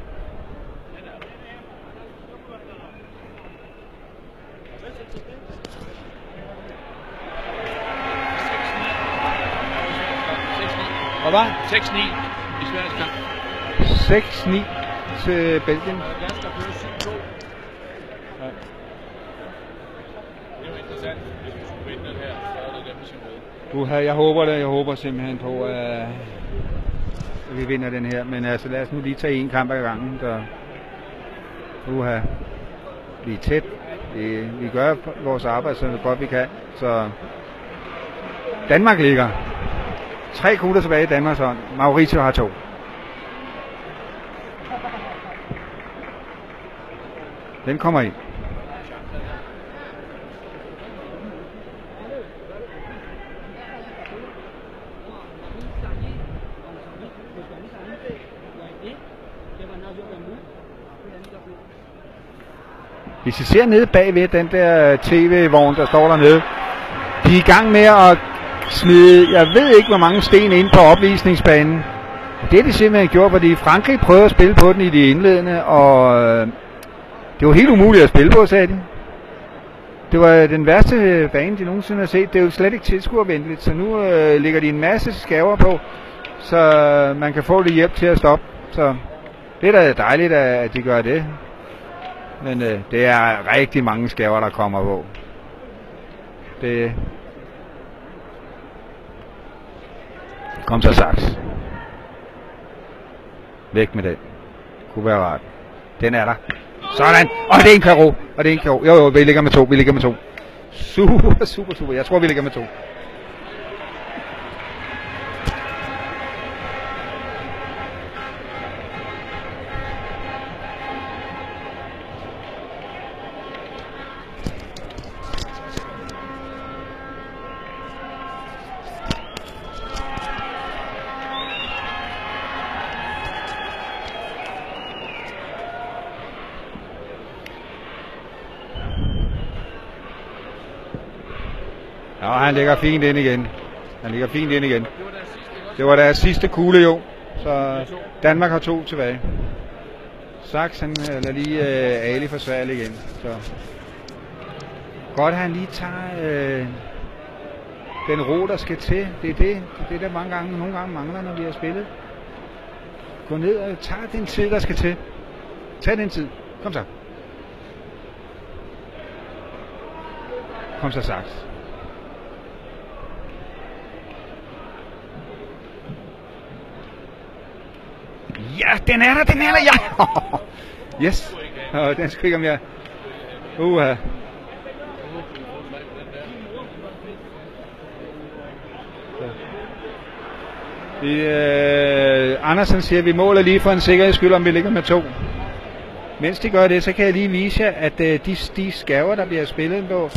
Hvad var? 6-9 i Sveriges kamp. 6-9 til Belgien. Jeg håber simpelthen på, at vi vinder den her. Men altså, lad os nu lige tage en kamp ad gangen. Vi er tæt. Vi gør vores arbejde så godt vi kan. Så Danmark ligger 3 kugler tilbage i Danmarks hånd. Mauricio har 2. Den kommer ind. Hvis I ser nede bagved den der tv-vogn, der står dernede, de er i gang med at smide, jeg ved ikke hvor mange sten ind på opvisningsbanen. Det er de simpelthen gjort, fordi Frankrig prøvede at spille på den i de indledende, og det var helt umuligt at spille på, sagde de. Det var den værste bane, de nogensinde har set. Det er jo slet ikke tilskuervenligt, så nu ligger de en masse skaver på, så man kan få lidt hjælp til at stoppe. Så det er da dejligt, at de gør det. Men det er rigtig mange skaver, der kommer på. Kom så, Saks. Væk med den. Kunne være rart. Den er der. Sådan. Og det er en karo. Jo, vi ligger med 2. Super. Jeg tror, vi ligger med 2. Ja, han ligger fint ind igen. Det var deres sidste kugle, jo. Så Danmark har 2 tilbage. Saks, han lader lige Ali for Sverige igen. Så godt, han lige tager den ro, der skal til. Det er det der nogle gange mangler, når vi har spillet. Gå ned og tager den tid, der skal til. Tag den tid. Kom så, Saks. Ja, den er der, ja! Yes! Den skal ikke om jeg... Andersen siger, at vi måler lige for en sikkerheds skyld, om vi ligger med 2. Mens de gør det, så kan jeg lige vise jer, at de skærver, der bliver spillet på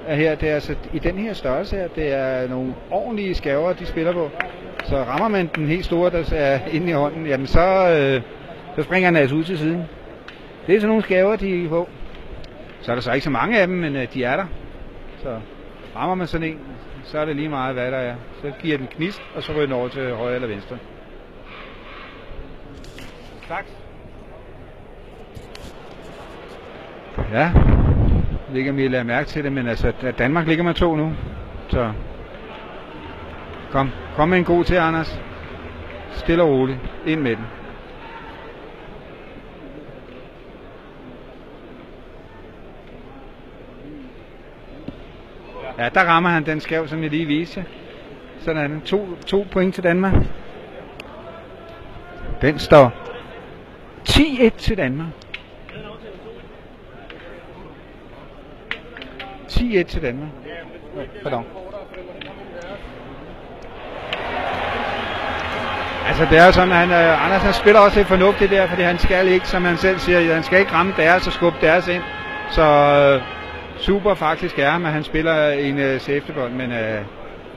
her, det er altså i den her størrelse her, det er nogle ordentlige skærver, de spiller på. Så rammer man den helt store, der er inde i hånden, jamen så springer den altså ud til siden. Det er sådan nogle skærver, de er på. Så er der så ikke så mange af dem, men de er der. Så rammer man sådan en, så er det lige meget, hvad der er. Så giver den knist, og så ryger den over til højre eller venstre. Tak. Ja, jeg ved ikke, om I lader mærke til det, men altså, Danmark ligger med 2 nu. Så kom med en god til, Anders. Stille og roligt. Ind med den. Ja, der rammer han den skæv, som jeg lige viste. Sådan er den. 2 point til Danmark. Den står 10-1 til Danmark. 10-1 til Danmark. Pardon. Altså det er jo sådan, at Anders han spiller også lidt fornuftigt der, fordi han skal ikke, som han selv siger, han skal ikke ramme deres og skubbe deres ind. Så super faktisk er, at han spiller en safetybold, men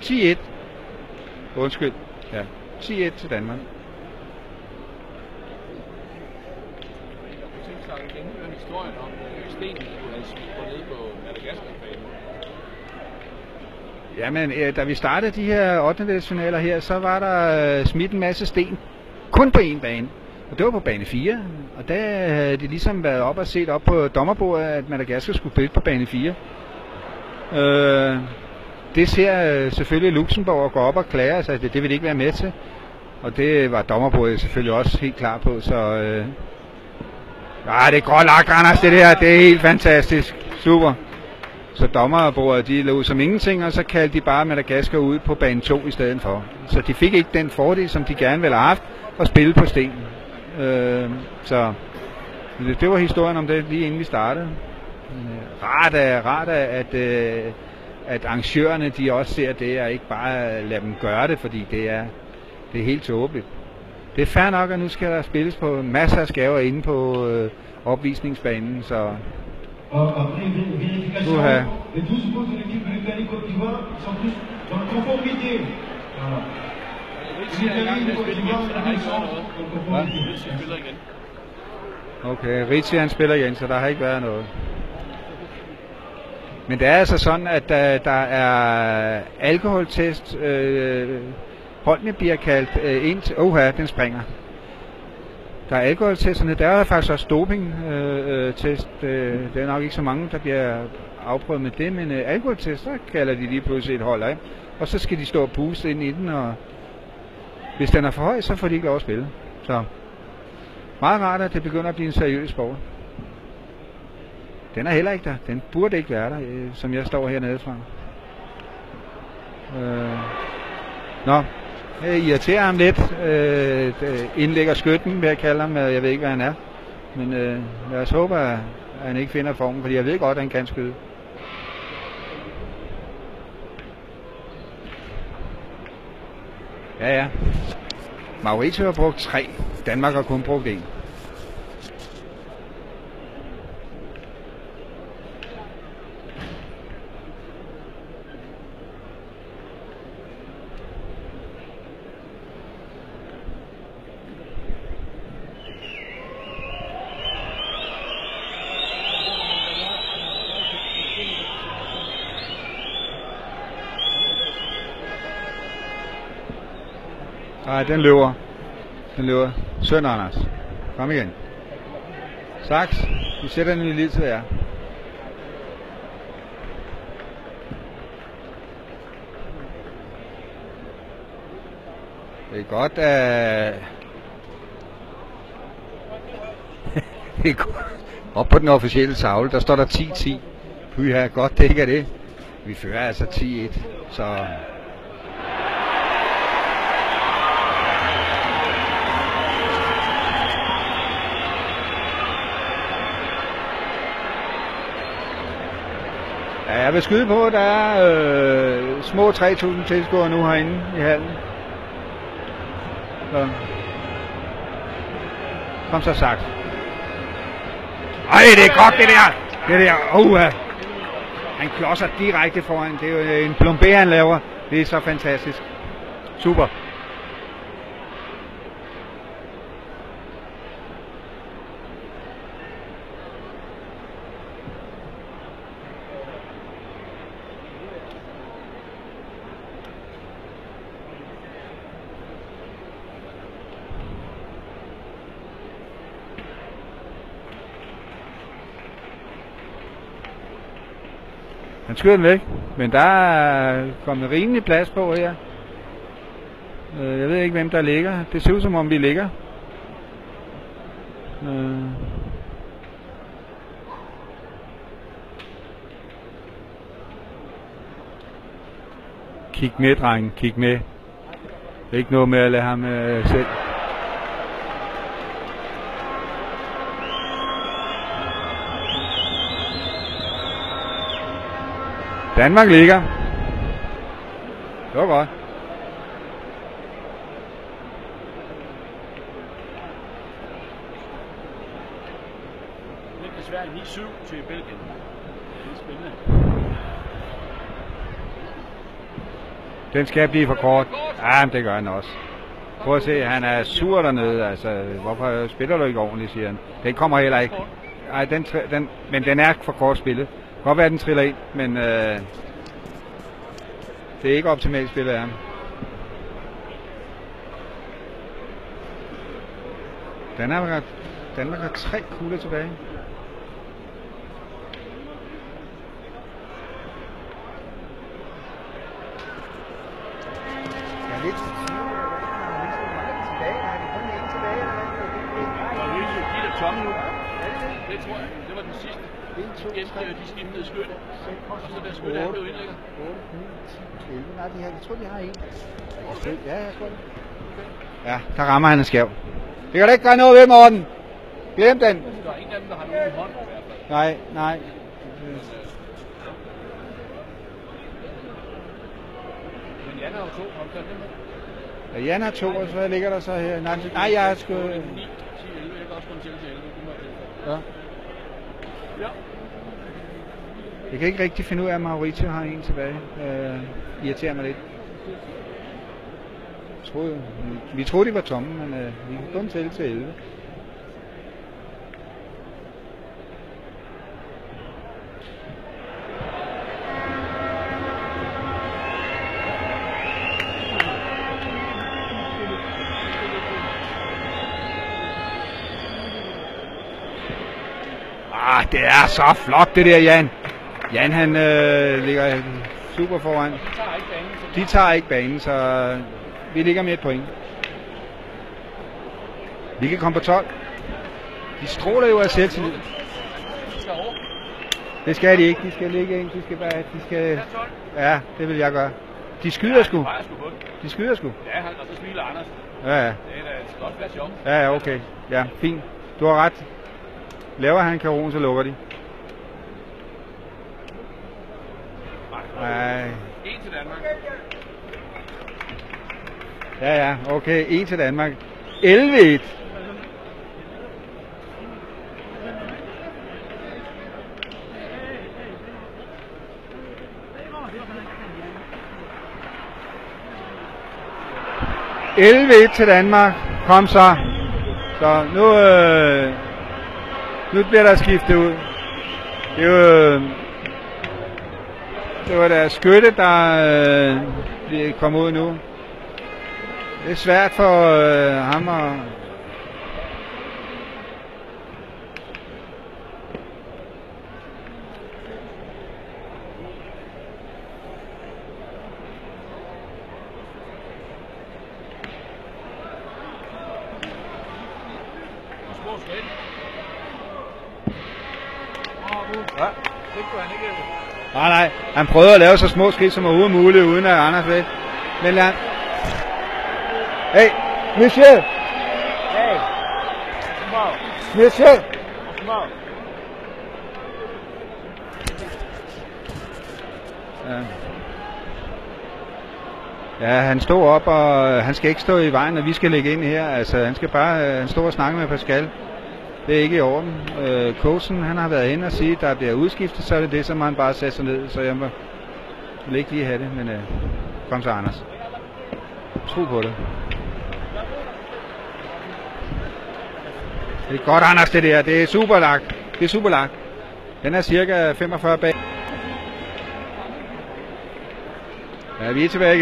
10-1. Undskyld. Ja, 10-1 til Danmark. Historien om Sten, der skulle have nede på Madagaskar-banen. Jamen, da vi startede de her 8. her, så var der smidt en masse sten. Kun på én bane. Og det var på bane 4. Og der havde de ligesom været op og set op på dommerbordet, at Madagaskar skulle spille på bane 4. Det ser selvfølgelig Luxembourg at gå op og klage, altså det vil de ikke være med til. Og det var dommerbordet selvfølgelig også helt klar på, så... det er godt lagt, Anders, det der. Det er helt fantastisk. Super. Så dommerbordet, de lå som ingenting, og så kaldte de bare Madagaskar ud på bane 2 i stedet for. Så de fik ikke den fordel, som de gerne ville have haft, at spille på sten. Så det var historien om det, lige inden vi startede. Rart er, at arrangørerne, de også ser det, og ikke bare lade dem gøre det, fordi det er helt tåbeligt. Det er fair nok, at nu skal der spilles på masser af skærver inde på opvisningsbanen, så... Après vérification, les 12 points de l'équipe de Côte d'Ivoire sont tous dans conformité. Voilà. Okay, Ritchie han spiller igen, så der har ikke været noget. Men det er altså sådan, at der er alkoholtest. Holdene bliver kaldt ind til... den springer. Der er alkoholtesterne. Der er faktisk også doping-test. Det er nok ikke så mange, der bliver afprøvet med det, men alkoholtester kalder de lige pludselig et hold af. Og så skal de stå og puste ind i den, og hvis den er for høj, så får de ikke lov at spille. Så meget rart, at det begynder at blive en seriøs sport. Den er heller ikke der. Den burde ikke være der, som jeg står hernede fra. Jeg irriterer ham lidt. Indlægger skytten, vil jeg kalde ham. Jeg ved ikke, hvad han er. Men lad os håbe, at han ikke finder formen, fordi jeg ved godt, at han kan skyde. Ja. Mauricio har brugt 3. Danmark har kun brugt 1. Nej, den løber. Søn Anders. Kom igen. Saks. Vi sætter den lige til jer. Det er godt, at... det er godt. Op på den officielle tavle, der står der 10-10. Pyha, godt det ikke er det. Vi fører altså 10-1, så... Ja, jeg vil skyde på, at der er små 3.000 tilskuere nu herinde i hallen. Så. Kom så sagt. Ej, det er godt, det der. Det der. Han klodser direkte foran. Det er jo en plombé, han laver. Det er så fantastisk. Super. Han skyder den væk, men der er kommet rimelig plads på her. Jeg ved ikke, hvem der ligger. Det ser ud som om vi ligger. Kig med, drengen. Kig med. Ikke noget med at lade ham selv. Danmark ligger. Det var godt. Det er desværre 9-7 til Belgien. Det er spændende. Den skal blive for kort. Ja, men det gør han også. Prøv at se, han er sur dernede. Altså, hvorfor spiller du ikke ordentligt, siger han. Den kommer heller ikke. Ej, men den er for kort spillet. Det kan godt være, at den triller ind, men det er ikke optimalt spillet af ham. Danmark har 3 kugler tilbage. Jeg er lidt tilbage. Har de kun en tilbage? Og nu er de der tomme nu. Det tror jeg. Det var den sidste. De skiftede skytte. Og så der skytte, han blev indlægger. 8, 9, 10, 11. Nej, jeg tror, de har en. Ja, jeg tror det. Ja, der rammer han en skæv. Det kan da ikke gøre noget ved, Morten. Glem den. Der er ingen af dem, der har nogen hånd. Nej. Men Jan har jo 2. Ja, Jan har 2, og så ligger der så her. Nej, jeg er sgu... 9, 10, 11. Jeg kan også kun tælle til 11. Ja. Ja. Jeg kan ikke rigtig finde ud af, at Mauricio har en tilbage. Irriterer mig lidt. Vi troede, de var tomme, men vi kan kun tælle til 11. Det er så flot, det der, Jan. Jan, han ligger super foran. De tager ikke banen, så vi ligger med et point. Vi kan komme på 12. De stråler jo af selvtillid. Det skal de ikke. De skal ligge ind. De skal... Ja, det vil jeg gøre. De skyder sgu. De skyder sgu. Ja, og så smiler Anders. Ja. Det er da godt være sjovt. Ja, okay. Ja, fint. Du har ret. Laver han karon, så lukker de. Nej. 1 til Danmark. Ja, okay. 1 til Danmark. 11-1. Til Danmark. Kom så. Så nu bliver der skiftet ud. Det var der skytte, der kom ud nu. Det er svært for ham at... Nej, han prøvede at lave så små skridt som overhovedet muligt, uden at Anders ved. Men lad... Hey, monsieur! Hey! Monsieur! Ja, han står op, og han skal ikke stå i vejen, og vi skal lægge ind her. Altså, han skal bare stå og snakke med Pascal. Det er ikke i orden. Coachen, han har været hen og sige, at der bliver udskiftet, så er det det, som han bare sætter sig ned. Så jeg vil ikke lige have det, men kom så, Anders. Tro på det. Det er godt, Anders, det der. Det er superlagt. Det er superlagt. Den er cirka 45 bag. Ja, vi er tilbage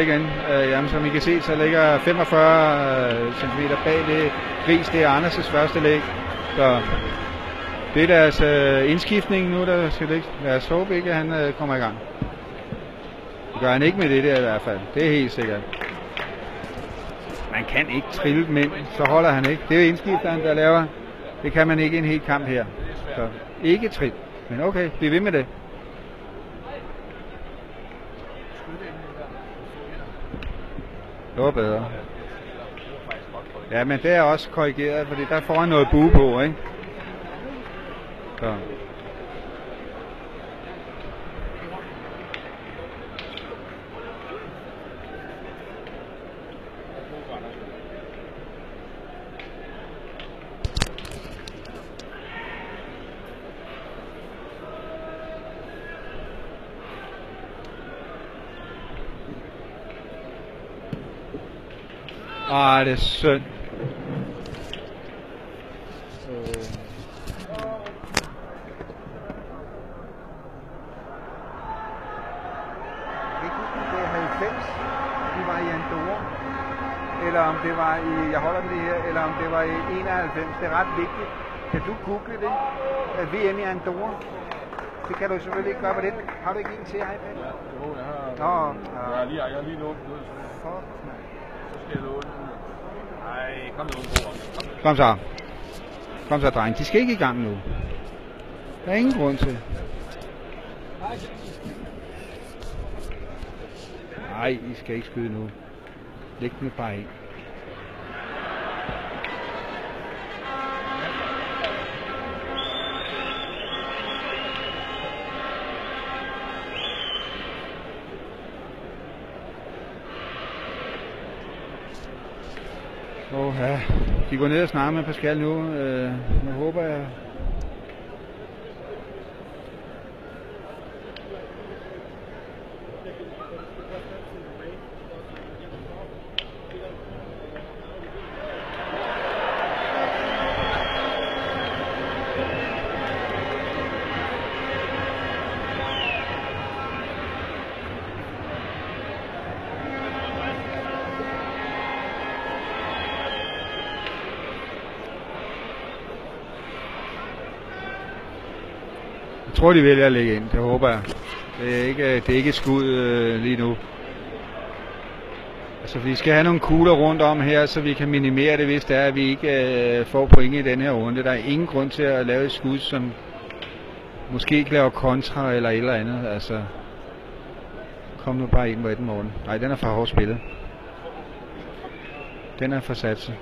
igen. Jamen, som I kan se, så ligger 45 cm bag det Gris. Det er Anders' første læg. Så det er deres indskiftning nu, der skal ligge. Lad os håbe ikke, at han kommer i gang. Det gør han ikke med det der i hvert fald. Det er helt sikkert. Man kan ikke trille mænd, så holder han ikke. Det er jo indskifteren, der laver. Det kan man ikke i en hel kamp her. Så ikke trill. Men okay, bliv ved med det. Det var bedre. Ja, men det er også korrigeret, fordi der får han noget bue på, ikke? Så. Det er synd. Eller om det var i, jeg holder den lige her, eller om det var i 91. Det er ret vigtigt. Kan du google det? VM i Andorra? Det kan du selvfølgelig ikke gøre på det. Har du ikke en til iPad? Ja, jo, jeg har. Nå, Jeg har lige lånt noget. Fuck, man. Så skal jeg låne den. Nej, kom nu. Kom så, dreng. De skal ikke i gang nu. Der er ingen grund til. Nej, I skal ikke skyde nu. Læg den bare ind. Ja, de går ned og snakker med Pascal nu. Nu håber jeg... Jeg tror, de vælger at lægge ind. Det håber jeg. Det er ikke et skud lige nu. Altså, vi skal have nogle kugler rundt om her, så vi kan minimere det, hvis det er, at vi ikke får point i den her runde. Der er ingen grund til at lave et skud, som måske ikke laver kontra eller et eller andet. Altså, kom nu bare ind på den morgen. Nej, den er for hårdt spillet. Den er for satset.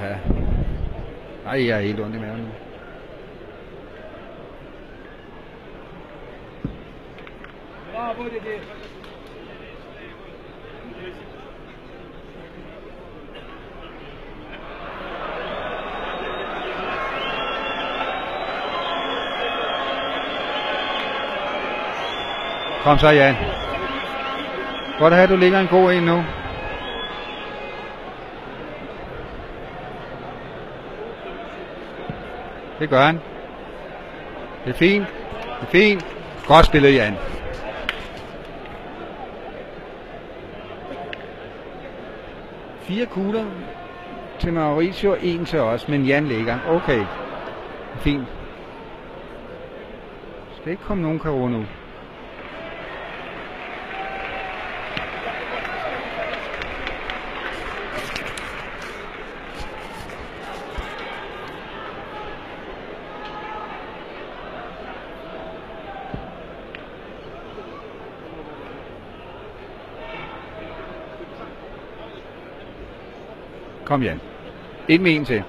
Ja. Ej, jeg er helt ondt i maven nu. Kom så, Jan. Godt at have, du ligger en god en nu. Det gør han. Det er fint. Det er fint. Godt spillet, Jan. Fire kugler til Mauricio, en til os, men Jan ligger. Okay. Fint. Skal ikke komme nogen karo nu. Kom Jan. Ind med en til.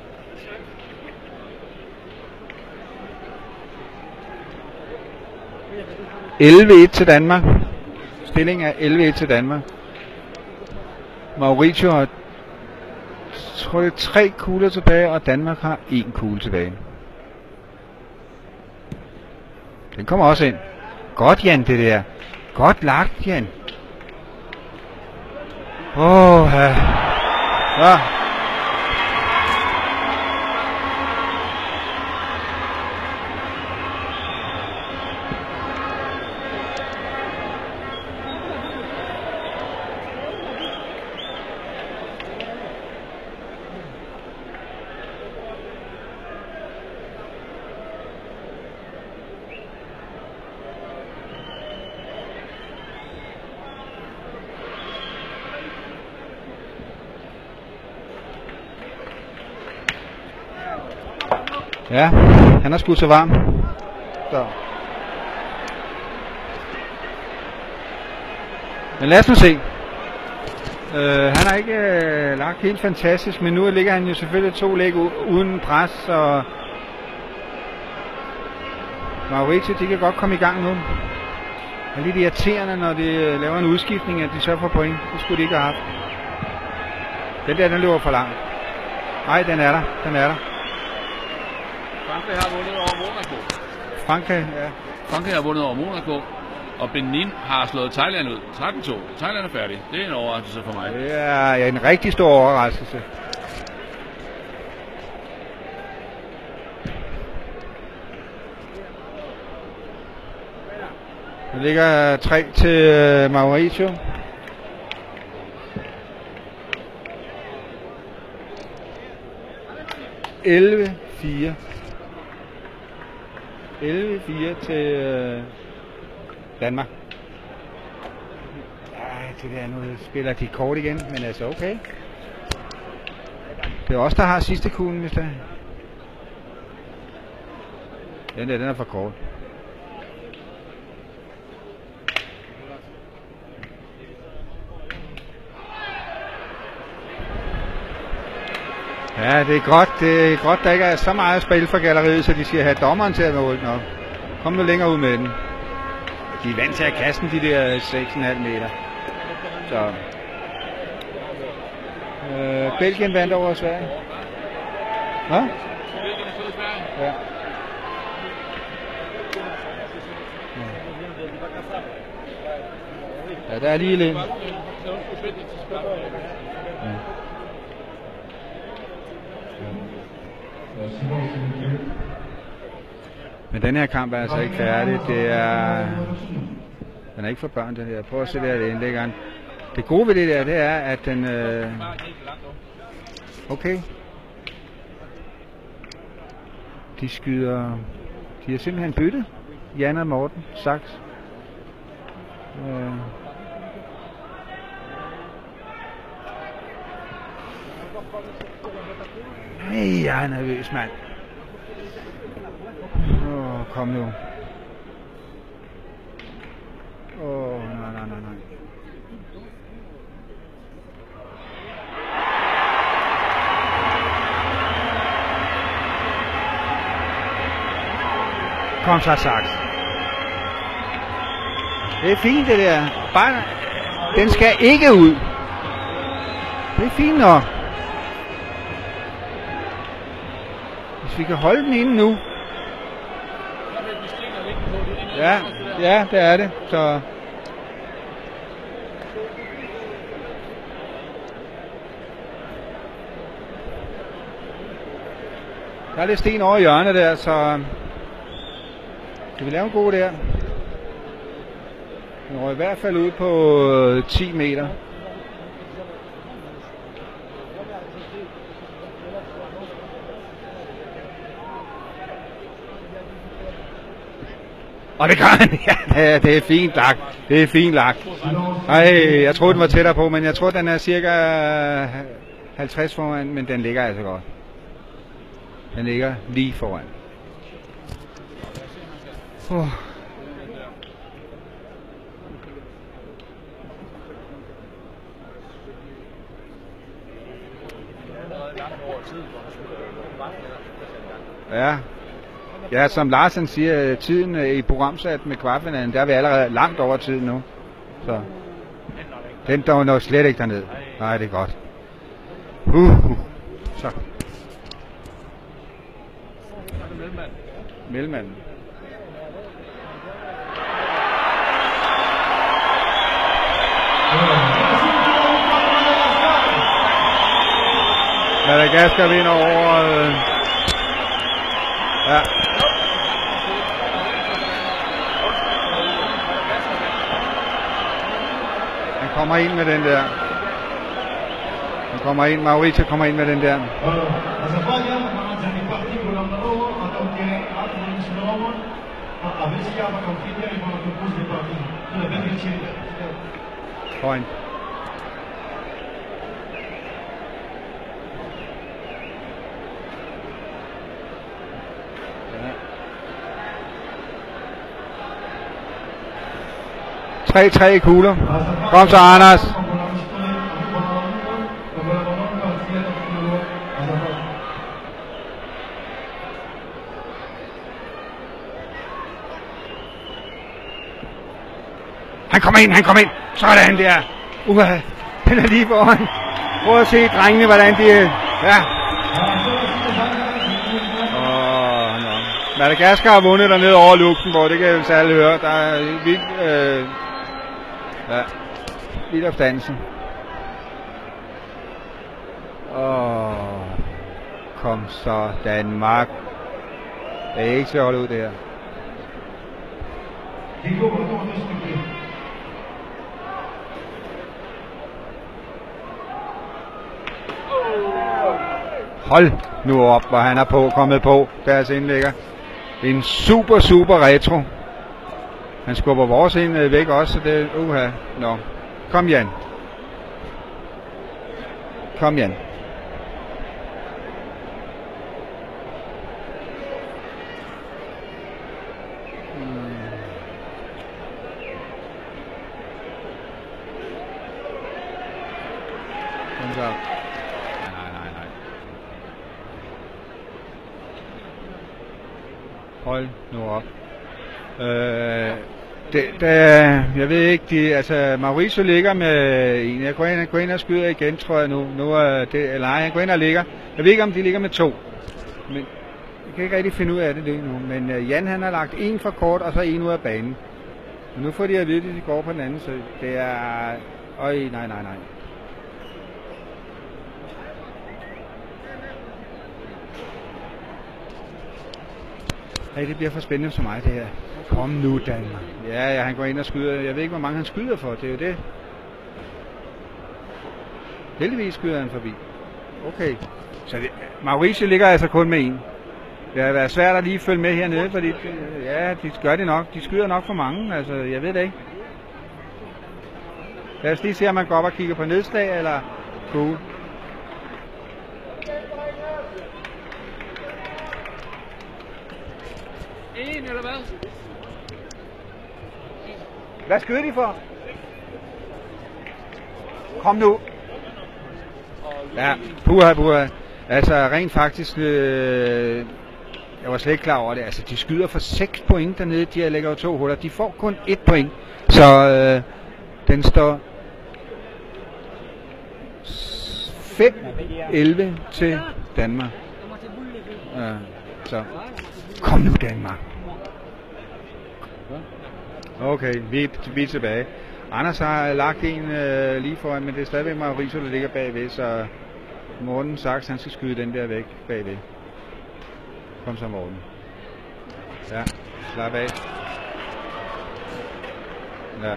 (11-1) til Danmark. Stilling er 11-1 til Danmark. Mauricio har, tror jeg, 3 kugler tilbage, og Danmark har 1 kugle tilbage. Den kommer også ind. Godt, Jan, det der. Godt lagt, Jan. Ja. Ja, han har skudt så varm. Så. Men lad os nu se. Han har ikke lagt helt fantastisk, men nu ligger han jo selvfølgelig 2 læg uden pres, og Mauricio, de kan godt komme i gang nu. Det er lidt irriterende, når de laver en udskiftning, at de så får point. Det skulle de ikke have haft. Den løber for langt. Nej, den er der. Frankrig har vundet over Monaco. Frankrig har vundet over Monaco, og Benin har slået Thailand ud. 13-2. Thailand er færdig. Det er en overraskelse for mig. Det er en rigtig stor overraskelse. Der ligger 3 til Mauricio. (11-4). 11-4 til Danmark. Ja, det der, nu spiller de kort igen, men altså okay. Det er os, der har sidste kuglen, hvis det er. Den er for kort. Ja, det er godt, der ikke er så meget spil for galleriet, så de skal have dommeren til at måle den op. Kom nu længere ud med den. De er vant til at kaste den, de der 6,5 meter. Så. Belgien vandt over Sverige. Hvad? Ja. Ja, der er lige lidt. Men den her kamp er altså ikke færdig. Den er ikke for børn, den her. Prøv at se der, det indlæggeren. Det gode ved det der, det er, at den... Okay. De skyder... De har simpelthen byttet. Jan og Morten. Saks. Nej, jeg er nervøs, mand. Kom nu. Nej. Kom så, Saks. Det er fint, det der. Bare, den skal ikke ud. Det er fint nok. Hvis vi kan holde den inde nu. Ja, det er det. Så der er lidt sten over hjørnet der, så kan vi lave en god der. Den røg i hvert fald ud på 10 meter. Og det gør han. Ja, det er fint lagt. Det er fint lagt. Ej, jeg troede den var tættere på, men jeg tror den er cirka 50 foran, men den ligger altså godt. Den ligger lige foran. Ja, som Larsen siger, tiden i programsat med kvartfinalen, der er vi allerede langt over tiden nu. Så. Den der når slet ikke derned. Nej, det er godt. Så. Mellemmanden. Madagaskar vinder over... Ja. Han kommer ind med den der. Han kommer ind, Mauricio kommer ind med den der. Point. Ja. 3-3 kugler. Kom så, Anders. Han kommer ind. Sådan der. Den er lige foran. Prøv at se drengene, hvordan de... Ja. Madagaskar har vundet dernede over Luxembourg, det kan jeg jo alle høre. Der er vild opstandelsen. Kom så, Danmark. Det er ikke til at holde ud det her. Hold nu op, hvor han er kommet på deres indlægger. En super retro. Han skubber vores ind væk også, så det er Nå. Kom Jan. Nej. Hold nu op. Jeg ved ikke, Mauricio ligger med en. Jeg går ind og skyder igen, tror jeg nu er det, eller nej, han går ind og ligger. Jeg ved ikke, om de ligger med 2. Men jeg kan ikke rigtig finde ud af det lige nu. Men Jan, han har lagt en for kort, og så en ud af banen. Men nu får de at vide, at de går på den anden side. Det er... nej. Hey, det bliver for spændende for mig, det her. Kom nu, Danmark. Ja, han går ind og skyder. Jeg ved ikke, hvor mange han skyder for. Det er jo det. Heldigvis skyder han forbi. Okay. Så Mauricio ligger altså kun med en. Det har været svært at lige følge med hernede, fordi de gør det nok. De skyder nok for mange. Altså, jeg ved det ikke. Lad os lige se, om man går op og kigger på nedslag, eller cool. En eller hvad? Hvad skyder de for? Kom nu. Ja, puha. Altså rent faktisk, jeg var slet ikke klar over det. Altså de skyder for 6 point dernede, de lægger jo 2 huller. De får kun 1 point. Så den står 5-11 til Danmark. Ja, så kom nu, Danmark. Okay, vi er tilbage. Anders har lagt en lige foran, men det er stadigvæk Mauricio, der ligger bagved, så Morten Sachs, han skal skyde den der væk bagved. Kom så, Morten. Ja, slap af. Ja.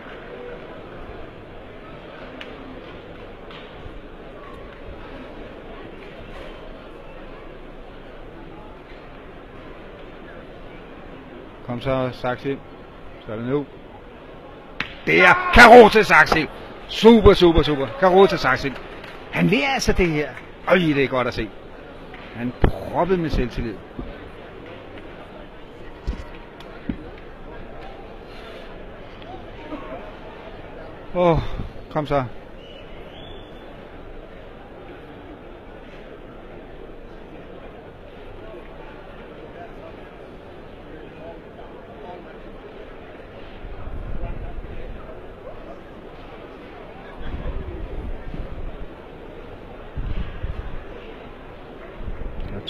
Kom så, Saxi. Så er det nu. Det er Carote Saxi. Super. Carote Saxi. Han lærer altså det her. Det er godt at se. Han proppede med selvtillid. Kom så.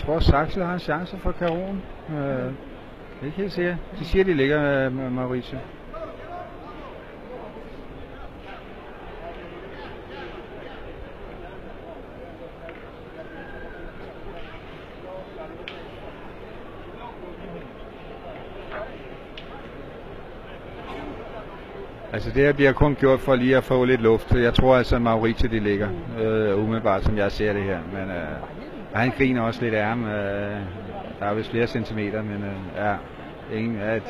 tror, Saxel har en chance for Caron. Ikke helt sikkert. De siger, de ligger med Mauricio. Altså det her bliver kun gjort for lige at få lidt luft. Jeg tror altså, at Mauricio de ligger umiddelbart, som jeg ser det her. Men han griner også lidt af ham. Der er vist flere centimeter, men ja, ingen, ja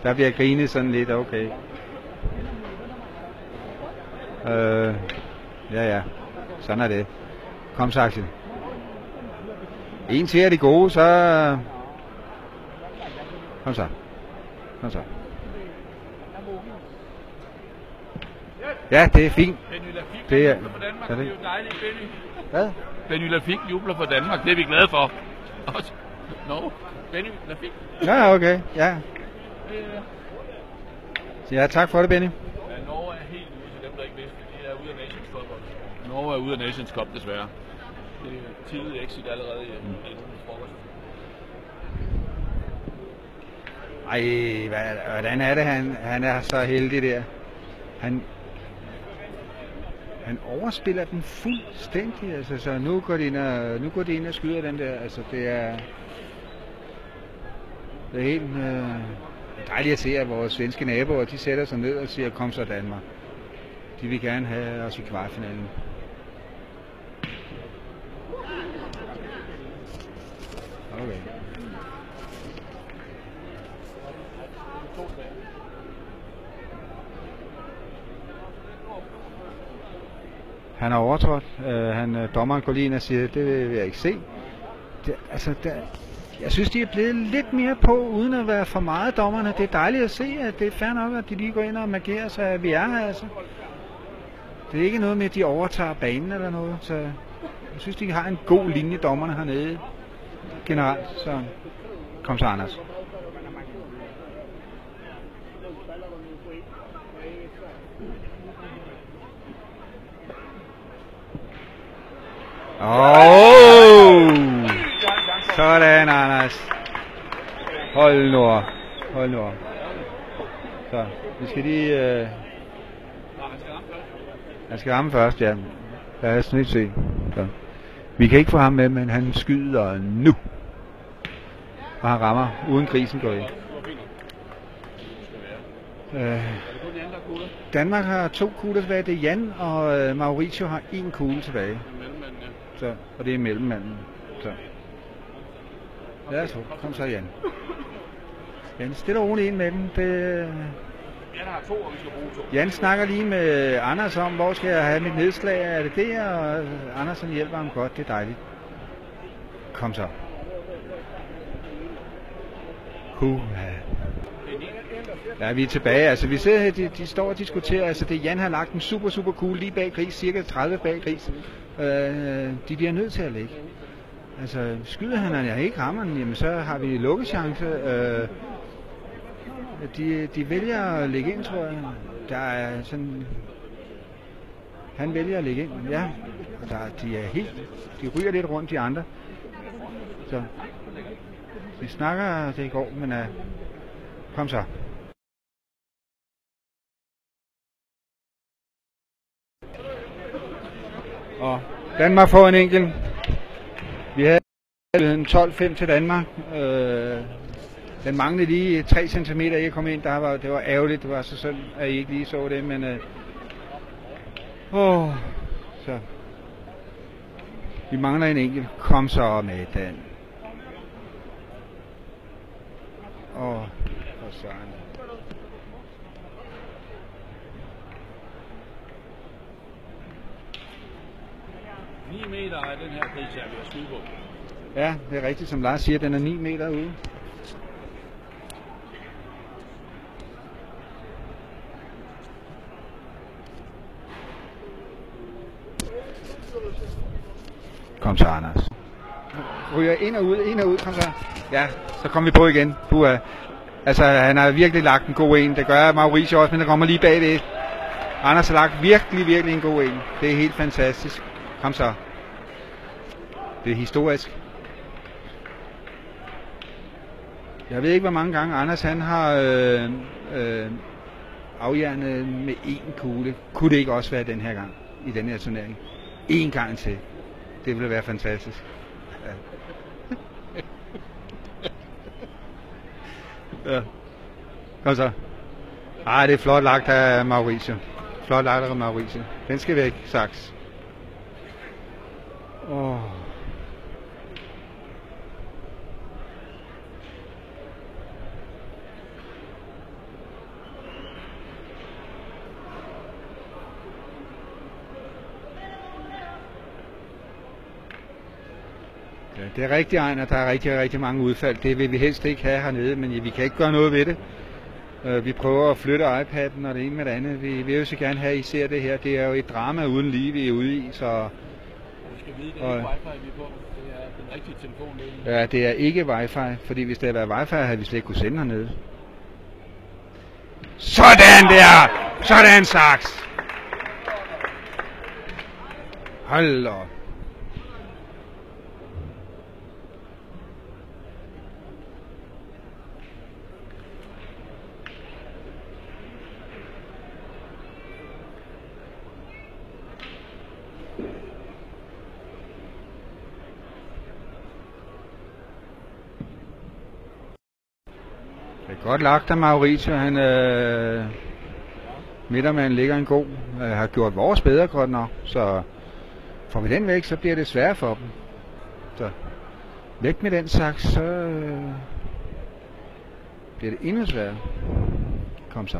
der bliver grinet sådan lidt, okay. Ja, sådan er det. Kom så, Axel. En til er de gode, så... Kom så. Ja, det er fint. Benny Lafik det er jubler for Danmark. Det er jo dejligt, Benny. Hvad? Benny Lafik jubler for Danmark. Det er vi glade for. Også. No. Benny Lafik. Ja, okay. Ja. Ja, tak for det, Benny. Ja, Norge er helt ude til dem, der ikke vidste. De er ude af Nations Cup. Norge er ude af Nations Cup, desværre. Det er tidligt exit allerede i ugens frokost. Ej, hvordan er det, han er så heldig der. Han overspiller den fuldstændig, altså, så nu går de ind og skyder den der, altså det er helt dejligt at se, at vores svenske naboer, de sætter sig ned og siger, kom så Danmark. De vil gerne have os i kvartfinalen. Okay. Han har overtrådt. Dommeren går lige ind og siger, det vil jeg ikke se. Jeg synes, de er blevet lidt mere på, uden at være for meget dommerne. Det er dejligt at se, at det er fair nok, at de lige går ind og markerer sig, at vi er her. Altså. Det er ikke noget med, at de overtager banen eller noget. Så jeg synes, de har en god linje, dommerne hernede generelt. Så kom så, Anders. Sådan, Anders. Hold nu op. Så, vi skal lige... Han skal ramme først, ja. Lad os lige se. Så. Vi kan ikke få ham med, men han skyder nu. Og han rammer, uden grisen går i. Danmark har 2 kugler tilbage. Det er Jan, og Mauricio har 1 kugle tilbage. Så, og det er mellemmanden. Så. Ja, så kom så Jan. Jan, stille og roligt ind med den. Jan har 2, og vi skal bruge 2. Jan snakker lige med Anders om, hvor skal jeg have mit nedslag. Er det det, og Andersen hjælper ham godt. Det er dejligt. Kom så. Ja, vi er tilbage. Altså, vi ser her, de står og diskuterer. Altså, det Jan har lagt en super kugle lige bag gris. Cirka 30 bag gris. De bliver nødt til at lægge. Altså, skyder han, jeg ikke rammer den, jamen så har vi lukkechance. De vælger at lægge ind, tror jeg. Der er sådan... Han vælger at lægge ind, ja. De er helt... De ryger lidt rundt, de andre. Så... Vi snakker det i går, men... Kom så. Og Danmark får en enkelt. Vi havde en 12-5 til Danmark. Den manglede lige 3 cm ikke kom ind. Det var ærgerligt, det var så synd, at I ikke lige så det, men så. Vi mangler en enkelt. Kom så med den. For søren. Meter er den her gris, jeg vil skyde på. Ja, det er rigtigt, som Lars siger, den er 9 meter ude. Kom så, Anders. Ryger ind og ud, kom så. Ja, så kommer vi på igen. Puha. Altså, han har virkelig lagt en god en. Det gør Mauricio også, men der kommer lige bagved. Anders har lagt virkelig en god en. Det er helt fantastisk. Kom så. Det er historisk. Jeg ved ikke, hvor mange gange Anders han har afhjernet med én kugle. Kunne det ikke også være den her gang, i den her turnering? En gang til. Det ville være fantastisk. Ja. Ja. Kom så. Ej, det er flot lagt af Mauricio. Flot lagt af Mauricio. Den skal væk, Sachs. Ja, det er rigtigt, Ejner. Der er rigtig mange udfald. Det vil vi helst ikke have hernede, men vi kan ikke gøre noget ved det. Vi prøver at flytte iPad'en og det ene med det andet. Vi vil jo så gerne have, at I ser det her. Det er jo et drama uden lige, vi er ude i. Så Vi skal vide, det er ikke wifi, vi er på. Det er den rigtige telefon. Ja, det er ikke wifi, fordi hvis det havde været wifi, havde vi slet ikke kunne sende hernede. Sådan der! Sådan, Sachs! Hold da op. Det er godt lagt af Mauricio. Han midtermanden ligger en god. Har gjort vores bedre godt nok. Så får vi den væk, så bliver det sværere for dem. Så væk med den, Sachs, så bliver det endnu sværere. Kom så.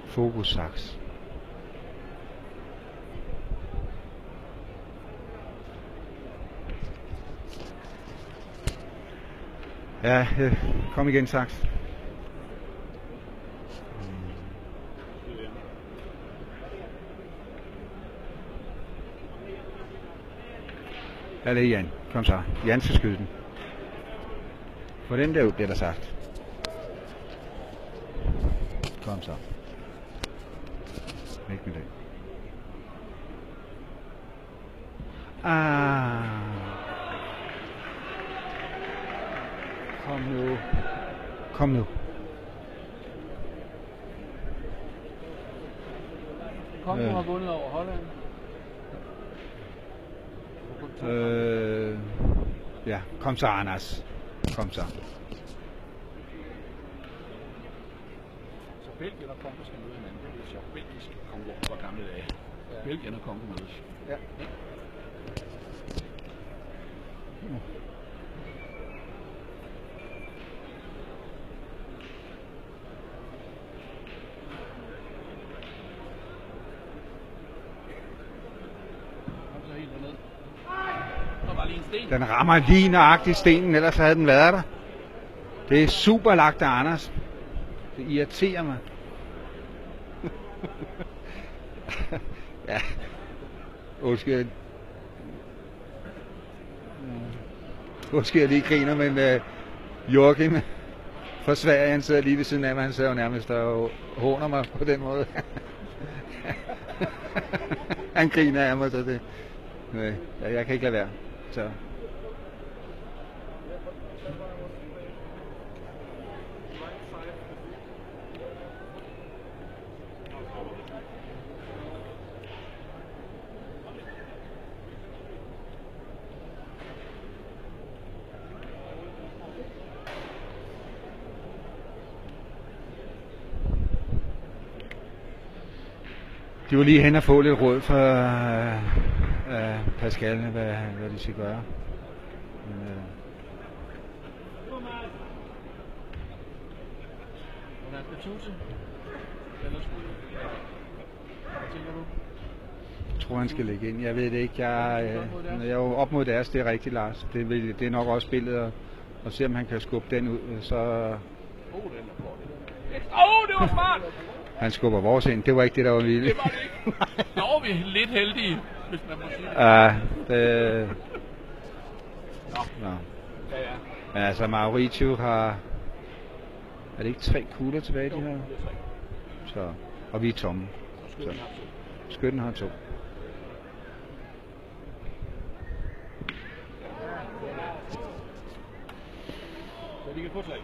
Fokus, Sachs. Ja, kom igen, Sachs. Ja, det er Jan. Kom så. Jan skal skyde den. Få den der ud, bliver der sagt. Kom så. Væk med det. Kom nu. Kom nu. Kongo har vundet over Holland. Ja, kom så, Anders. Kom så. Så Belgien og Kongo skal møde hinanden. Det er sjovt. Belgisk Kongo fra gamle dage. Ja. Belgien og Kongo mødes. Ja. Den rammer lige nøjagtigt stenen, ellers havde den været der. Det er super lagt af Anders. Det irriterer mig. Ja. Undskyld. Undskyld, jeg lige griner, men Joachim fra Sverige, han sidder lige ved siden af mig. Han sidder jo nærmest og håner mig på den måde. Han griner af mig, så det... Nej, jeg kan ikke lade være. Så... De var lige hen og få lidt råd fra Pascal, hvad de skal gøre. Men, jeg tror, han skal lægge ind. Jeg ved det ikke. Jeg er jo op mod deres, det er rigtigt, Lars. Det er nok også spillet at se, om han kan skubbe den ud. Så... det var smart! Han skubber vores ind. Det var ikke det, der var vildt. Det var det ikke. Nå, vi er lidt heldige, hvis man må sige det. Ja, det... Nå. Ja. Men altså, Mauricio har... Er det ikke 3 kugler tilbage, de her? Det er 3. Så... Og vi er tomme. Så. Skytten har 2.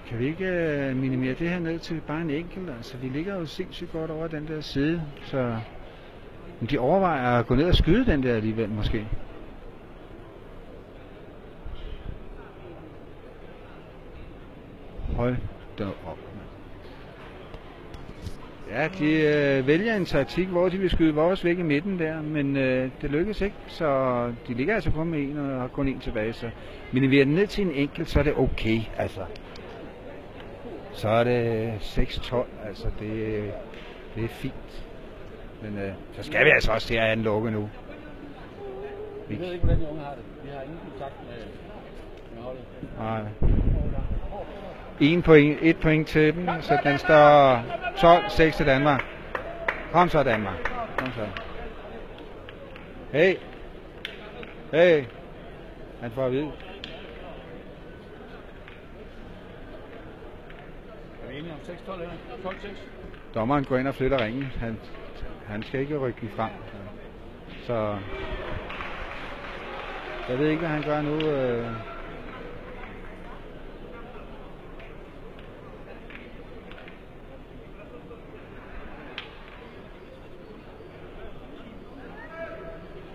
Kan vi ikke minimere det her ned til bare en enkelt? Altså, vi ligger jo sindssygt godt over den der side, så de overvejer at gå ned og skyde den der alligevel måske. Hold da op. Ja, de vælger en taktik, hvor de vil skyde vores væk i midten der, men det lykkes ikke, så de ligger altså kun med en og har kun en tilbage, så minimerer den ned til en enkelt, så er det okay, altså. Så er det 6-12, altså det er fint. Men så skal vi altså også til at have en lukke nu. Jeg ved ikke, hvordan de unge har det. Vi har ingen kontakt med holdet. Nej. 1 point til dem, så den står 12-6 til Danmark. Kom så, Danmark. Kom så. Hey. Hey. Han får at vide. Er vi enige om 6-12 her? 12-6? Dommeren går ind og flytter ringen. Han skal ikke rykke frem. Så jeg ved ikke, hvad han gør nu.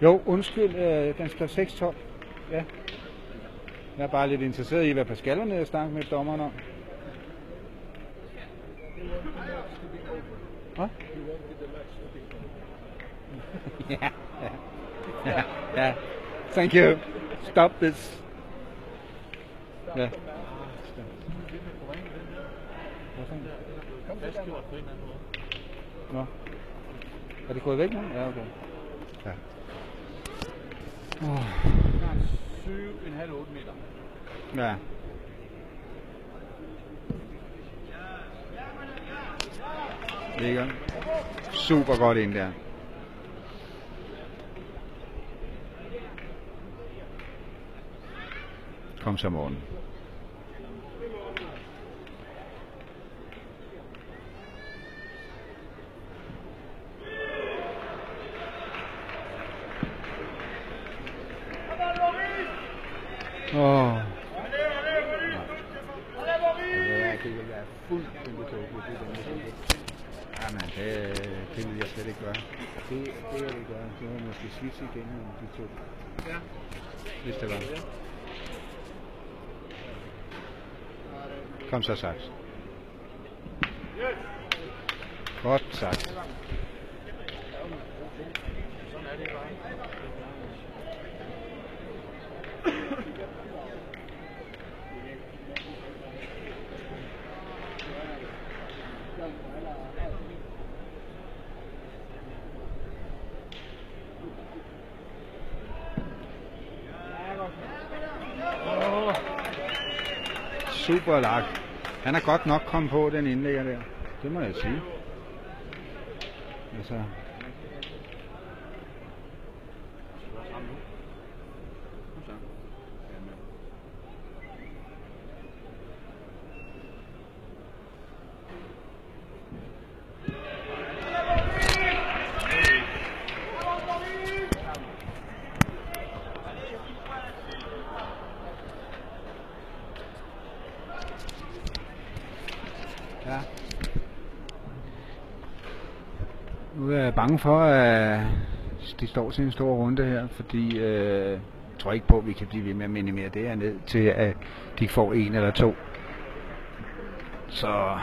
Jo, undskyld, den står 6-12. Ja. Jeg er bare lidt interesseret i, hvad Pascal er snakke med dommeren om. Hvad? Ja. Thank you. Stop this. Ja. Nå. Er det gået væk nu? Ja, okay. Ja. 7,5-8 meter. Ja. Ligger super godt ind der. Kom så, Morten. Jamen, det vil jeg slet ikke gøre. Det jeg vil gøre, det var måske switch igen med de to. Ja. Hvis det var. Kom så, Saks. Godt sagt. Sådan er det bare. Super lag. Han er godt nok kommet på den indlægger der. Det må jeg sige. Altså. Ja. Nu er jeg bange for, at de står til en stor runde her, fordi jeg tror ikke på, at vi kan blive ved med at minimere det her ned til, at de får 1 eller 2. Så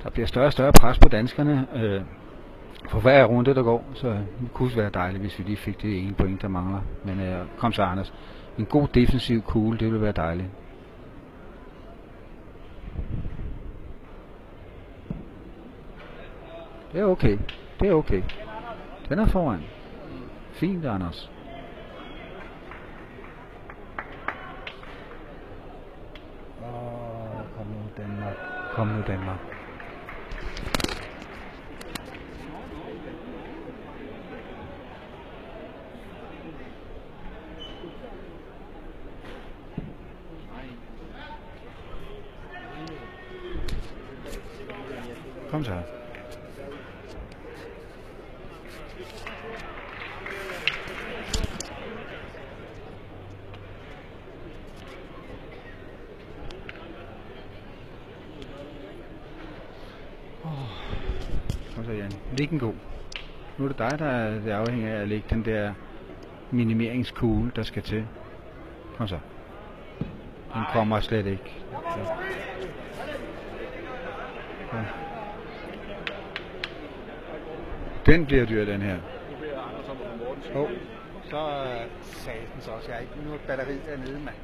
der bliver større og større pres på danskerne for hver runde, der går. Så det kunne være dejligt, hvis vi lige fik det 1 point, der mangler. Men kom så, Anders. En god defensiv kugle, det ville være dejligt. Det er okay. Det er okay. Den er foran. Fint, Anders. Kom nu, Danmark. Kom nu, Danmark. Kom så. så, Jan. Læg den god. Nu er det dig, der er afhængig af at lægge den der minimeringskugle, der skal til. Kom så. Den kommer slet ikke. Ja. Den bliver dyr, den her. Oh. Så sagde den så også, jeg ikke nu er batteriet dernede, mand.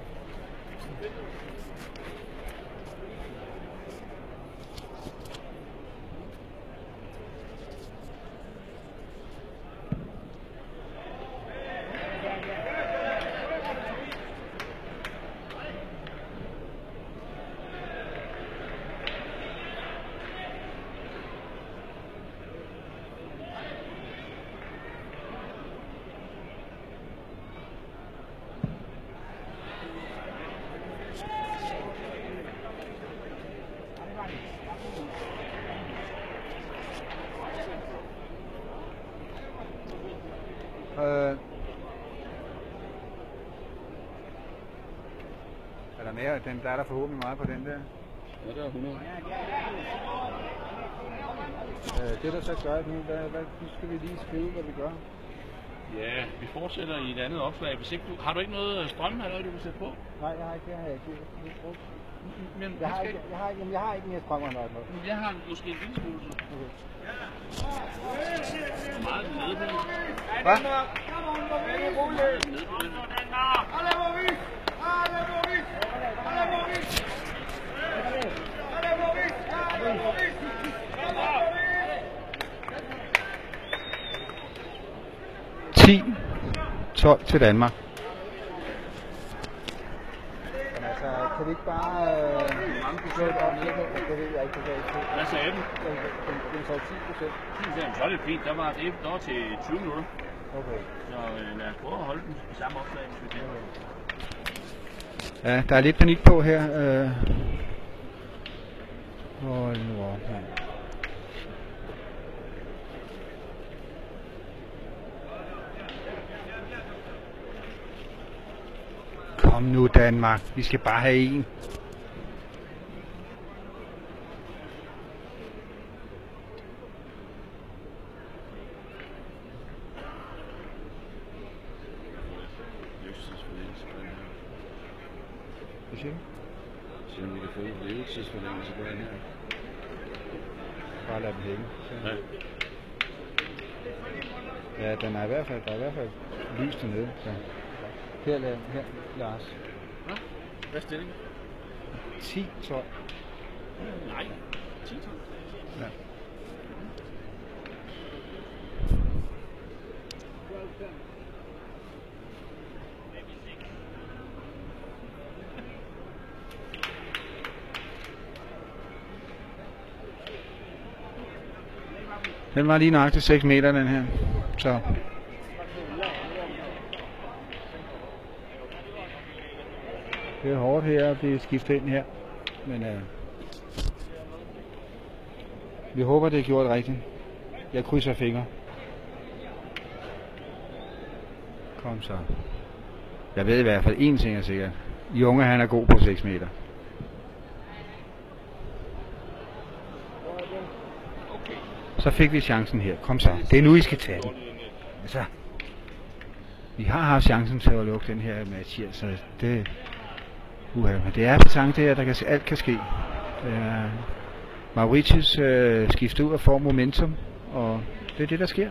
Er der mere? Der er der forhåbentlig meget på den der. Ja, der er 100. Det der så gør nu, nu skal vi lige skrive, hvad vi gør. Ja, vi fortsætter i et andet opslag. Hvis ikke har du ikke noget strøm, eller du kan sætte på? Nej, jeg har ikke det her. Men jeg har ikke mere strøm eller noget. Jeg har måske en lille smule. Okay. Hvor meget er den nede på? Hvad? (10) 12 til Danmark. Men altså, kan vi ikke bare mange procent op? Det ved jeg ikke, Hvad sagde den? Den sagde 10%. Så er det fint. Der var til 20 minutter. Okay. Så lad os prøve at holde den i samme opslag, hvis vi kan. Ja, der er lidt panik på her. Hold nu op, mand. Kom nu, Danmark. Vi skal bare have en. Hvad siger du? Så vi kan få levetidsforlængelse på den her. Bare lad dem hænge. Ja. Ja, der er i hvert fald lys dernede. Så. Her, Lars. Hvad er stillingen? 10-12. Nej, 10-12. Ja. Den var lige nøjagtigt 6 meter, den her. Så. Det er hårdt her at blive skiftet ind her. Men vi håber, det er gjort rigtigt. Jeg krydser fingre. Kom så. Jeg ved i hvert fald en ting er sikkert. Junge, han er god på 6 meter. Så fik vi chancen her. Kom så. Det er nu, I skal tage den. Altså, vi har haft chancen til at lukke den her match her, så det... det er petanque det her, der kan, alt kan ske. Mauritius skifter ud og får momentum, og det er det, der sker.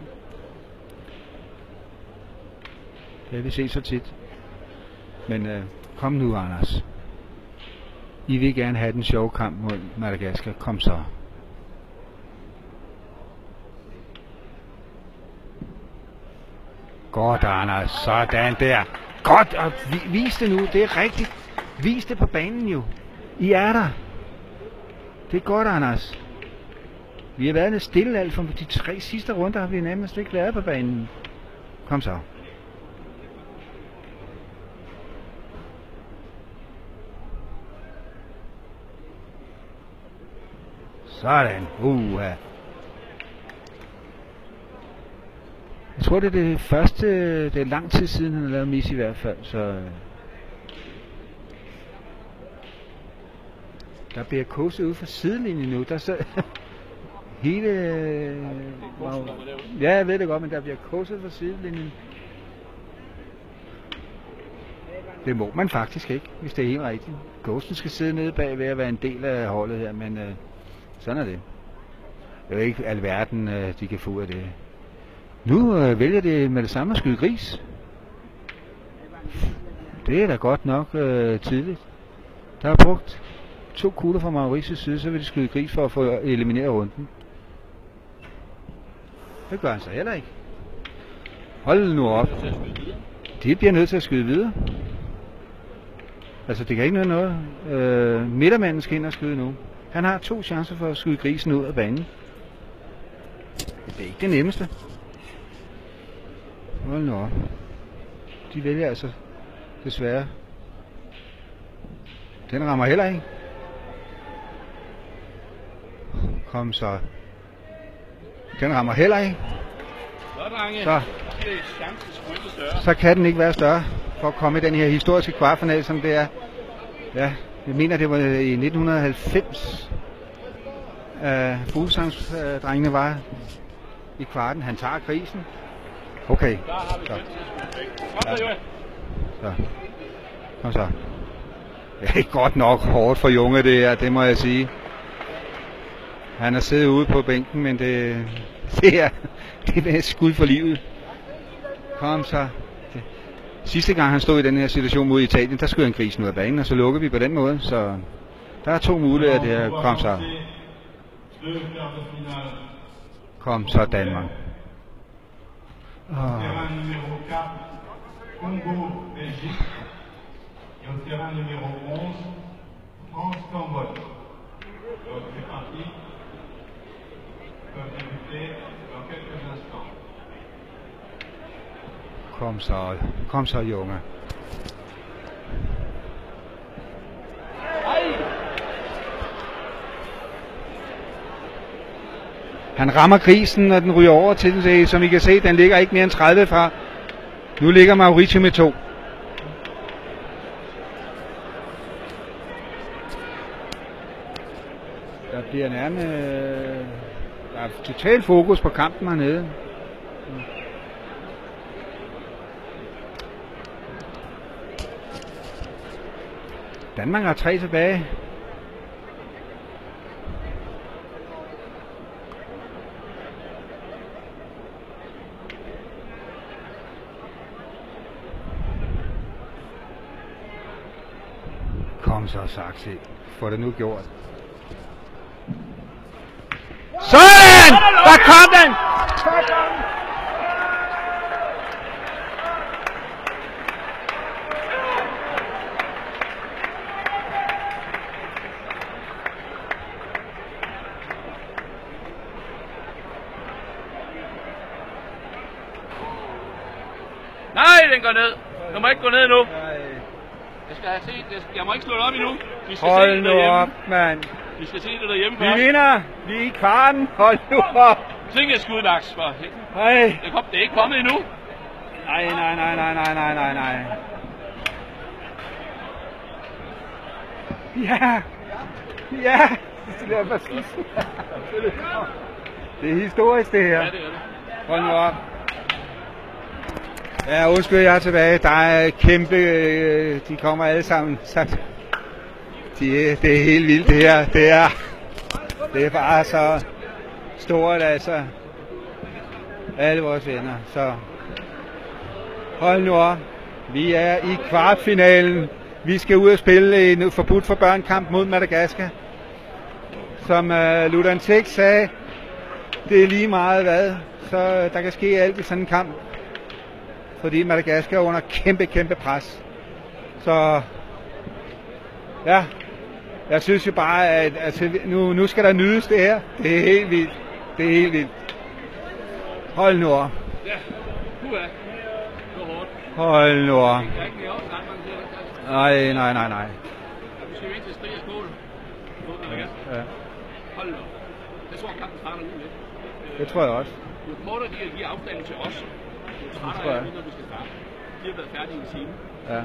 Det har vi set så tit. Men kom nu, Anders. I vil gerne have den sjove kamp mod Madagaskar. Kom så. Godt, Anders. Sådan der. Godt, og vis det nu. Det er rigtigt. Vis det på banen jo. I er der. Det er godt, Anders. Vi har været lidt stille alt for de 3 sidste runder har vi nærmest ikke været på banen. Kom så. Sådan. Jeg tror, det er det første, det er lang tid siden, han har lavet miss i hvert fald, så... Der bliver kosset ud fra sidelinjen nu, der så... hele... Ja, jeg ved det godt, men der bliver kurset fra sidelinjen. Det må man faktisk ikke, hvis det er helt rigtigt. Ghosten skal sidde nede bag ved at være en del af holdet her, men sådan er det. Det er jo ikke alverden, de kan få ud af det. Nu vælger det med det samme at skyde gris. Det er da godt nok tidligt. Der er brugt 2 kugler fra Mauritius side, så vil de skyde gris for at få elimineret runden. Det gør han så heller ikke. Hold nu op. De bliver nødt til at skyde videre. Altså det kan ikke noget. Midtermanden skal ind og skyde nu. Han har 2 chancer for at skyde grisen ud af banen. Det er ikke det nemmeste. Hold nu op. De vælger altså desværre. Den rammer heller ikke. Kom så. Den rammer heller ikke. Så kan den ikke være større for at komme i den her historiske kvartfinale, som det er. Ja, jeg mener det var i 1990. Fuglsangsdrengene var i kvarten. Han tager grisen. Okay. Så. Ja. Så. Kom så. Det er ikke godt nok hårdt for Junge det her, det må jeg sige. Han har siddet ude på bænken, men det er et skud for livet. Kom så. Sidste gang han stod i den her situation mod Italien, der skød han grisen ud af banen, og så lukker vi på den måde. Så der er 2 muligheder der. Kom så. Kom så Danmark. Congo, Belgique. Et au terrain numéro 11, France, Cambodge. Donc c'est parti. Ils peuvent débuter dans quelques instants. Kom så Junge. Han rammer grisen, og den ryger over til den, som I kan se, den ligger ikke mere end 30 fra. Nu ligger Mauricio med 2. Der bliver nærmest... der er total fokus på kampen hernede. Danmark har 3 tilbage. Kom så, Saxi. Få det nu gjort. Sådan! Der kom den! Nej, den går ned. Den må ikke gå ned nu. Jeg skal have set, jeg må ikke slå det op endnu. Vi skal Hold se det nu derhjemme. op, mand. Vi skal se det derhjemme Vi først. vinder. Vi er i kvarten. Hold nu op. Tænk at skud laks for. Nej. Det er ikke kommet endnu. Nej. Ja. Det er præcis. Det er historisk det her. Ja, det er det. Hold nu op. Ja, undskyld, jeg er tilbage. Der er kæmpe... de kommer alle sammen. Det er helt vildt det her. Det er bare så stort, altså. Alle vores venner. Så hold nu op. Vi er i kvartfinalen. Vi skal ud og spille en forbudt for børn-kamp mod Madagaskar. Som Ludan Tek sagde, det er lige meget hvad. Så der kan ske alt i sådan en kamp. Fordi Madagaskar er under kæmpe pres. Så ja, jeg synes jo bare, at altså, nu skal der nydes det her. Det er helt vildt. Hold nu op. Ja, det var hårdt. Hold nu op. Jeg er ikke mere opsagt, man siger. Nej. Vi skal jo ind til Stries mål. Ja. Hold nu. Jeg tror, kampen starter lige lidt. Det tror jeg også. Jo kortere de giver afstanden til os, jo trætter jeg, når vi skal starte. De har været færdige i en time. Ja.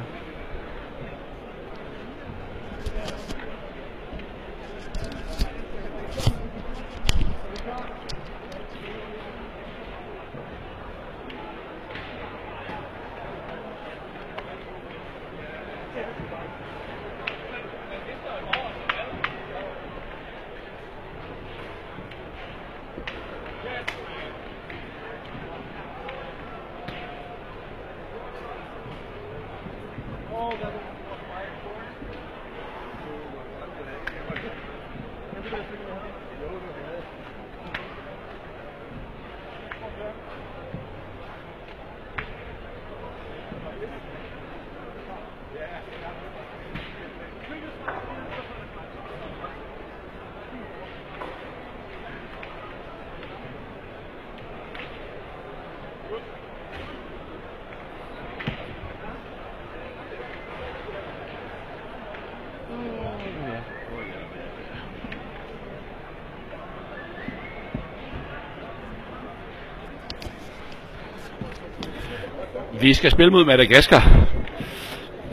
Vi skal spille mod Madagaskar.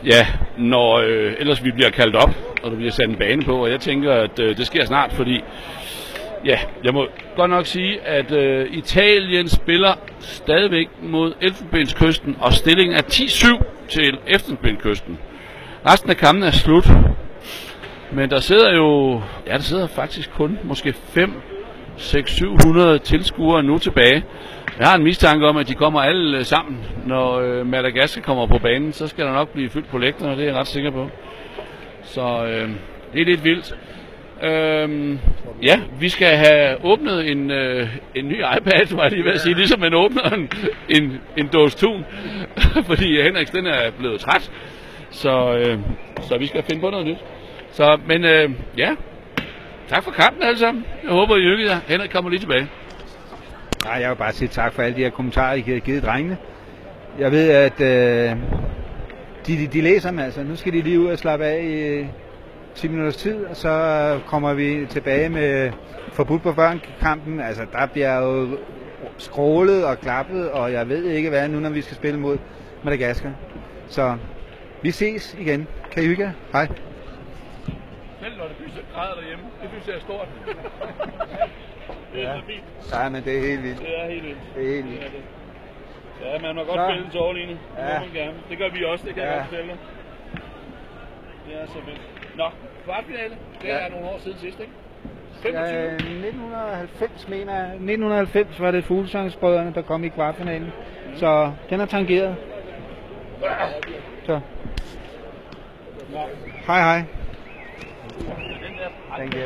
Ja, når ellers vi bliver kaldt op, og der bliver sat en bane på, og jeg tænker, at det sker snart, fordi ja, jeg må godt nok sige, at Italien spiller stadigvæk mod Elfenbenskysten, og stillingen er 10-7 til Elfenbenskysten. Resten af kampen er slut, men der sidder jo, ja, der sidder faktisk kun måske 500-700 tilskuere nu tilbage. Jeg har en mistanke om, at de kommer alle sammen, når Madagaskar kommer på banen, så skal der nok blive fyldt på lægterne, det er jeg ret sikker på. Så det er lidt vildt. Ja, vi skal have åbnet en ny iPad, var jeg lige ved at sige, ligesom man åbner en dåse tun, fordi Henrik den er blevet træt, så vi skal finde på noget nyt. Så, men ja, tak for kampen alle sammen. Jeg håber, I hyggede jer. Henrik kommer lige tilbage. Nej, jeg vil bare sige tak for alle de her kommentarer, I har givet drengene. Jeg ved, at de læser dem altså. Nu skal de lige ud og slappe af i 10 minutters tid, og så kommer vi tilbage med forbudt på børn-kampen. Altså, der bliver jo skrålet og klappet, og jeg ved ikke hvad nu, når vi skal spille mod Madagaskar. Så vi ses igen. Kan I hygge jer? Hej. Selv når det fyser grader derhjemme, det fyser er stort. Det er så fint. Ja, men det er helt vildt. Det er helt vildt. Det er helt vildt. Ja, man må godt spille en tårline. Det må man gerne. Det gør vi også, det kan jeg godt fortælle dig. Det er så vildt. Nå, kvartfinale, det er nogle år siden sidst, ikke? 25? Ja, 1990 mener jeg. 1990 var det Fuglsangsbrødrene, der kom i kvartfinalen. Så den er tangeret. Så. Hej hej. Thank you.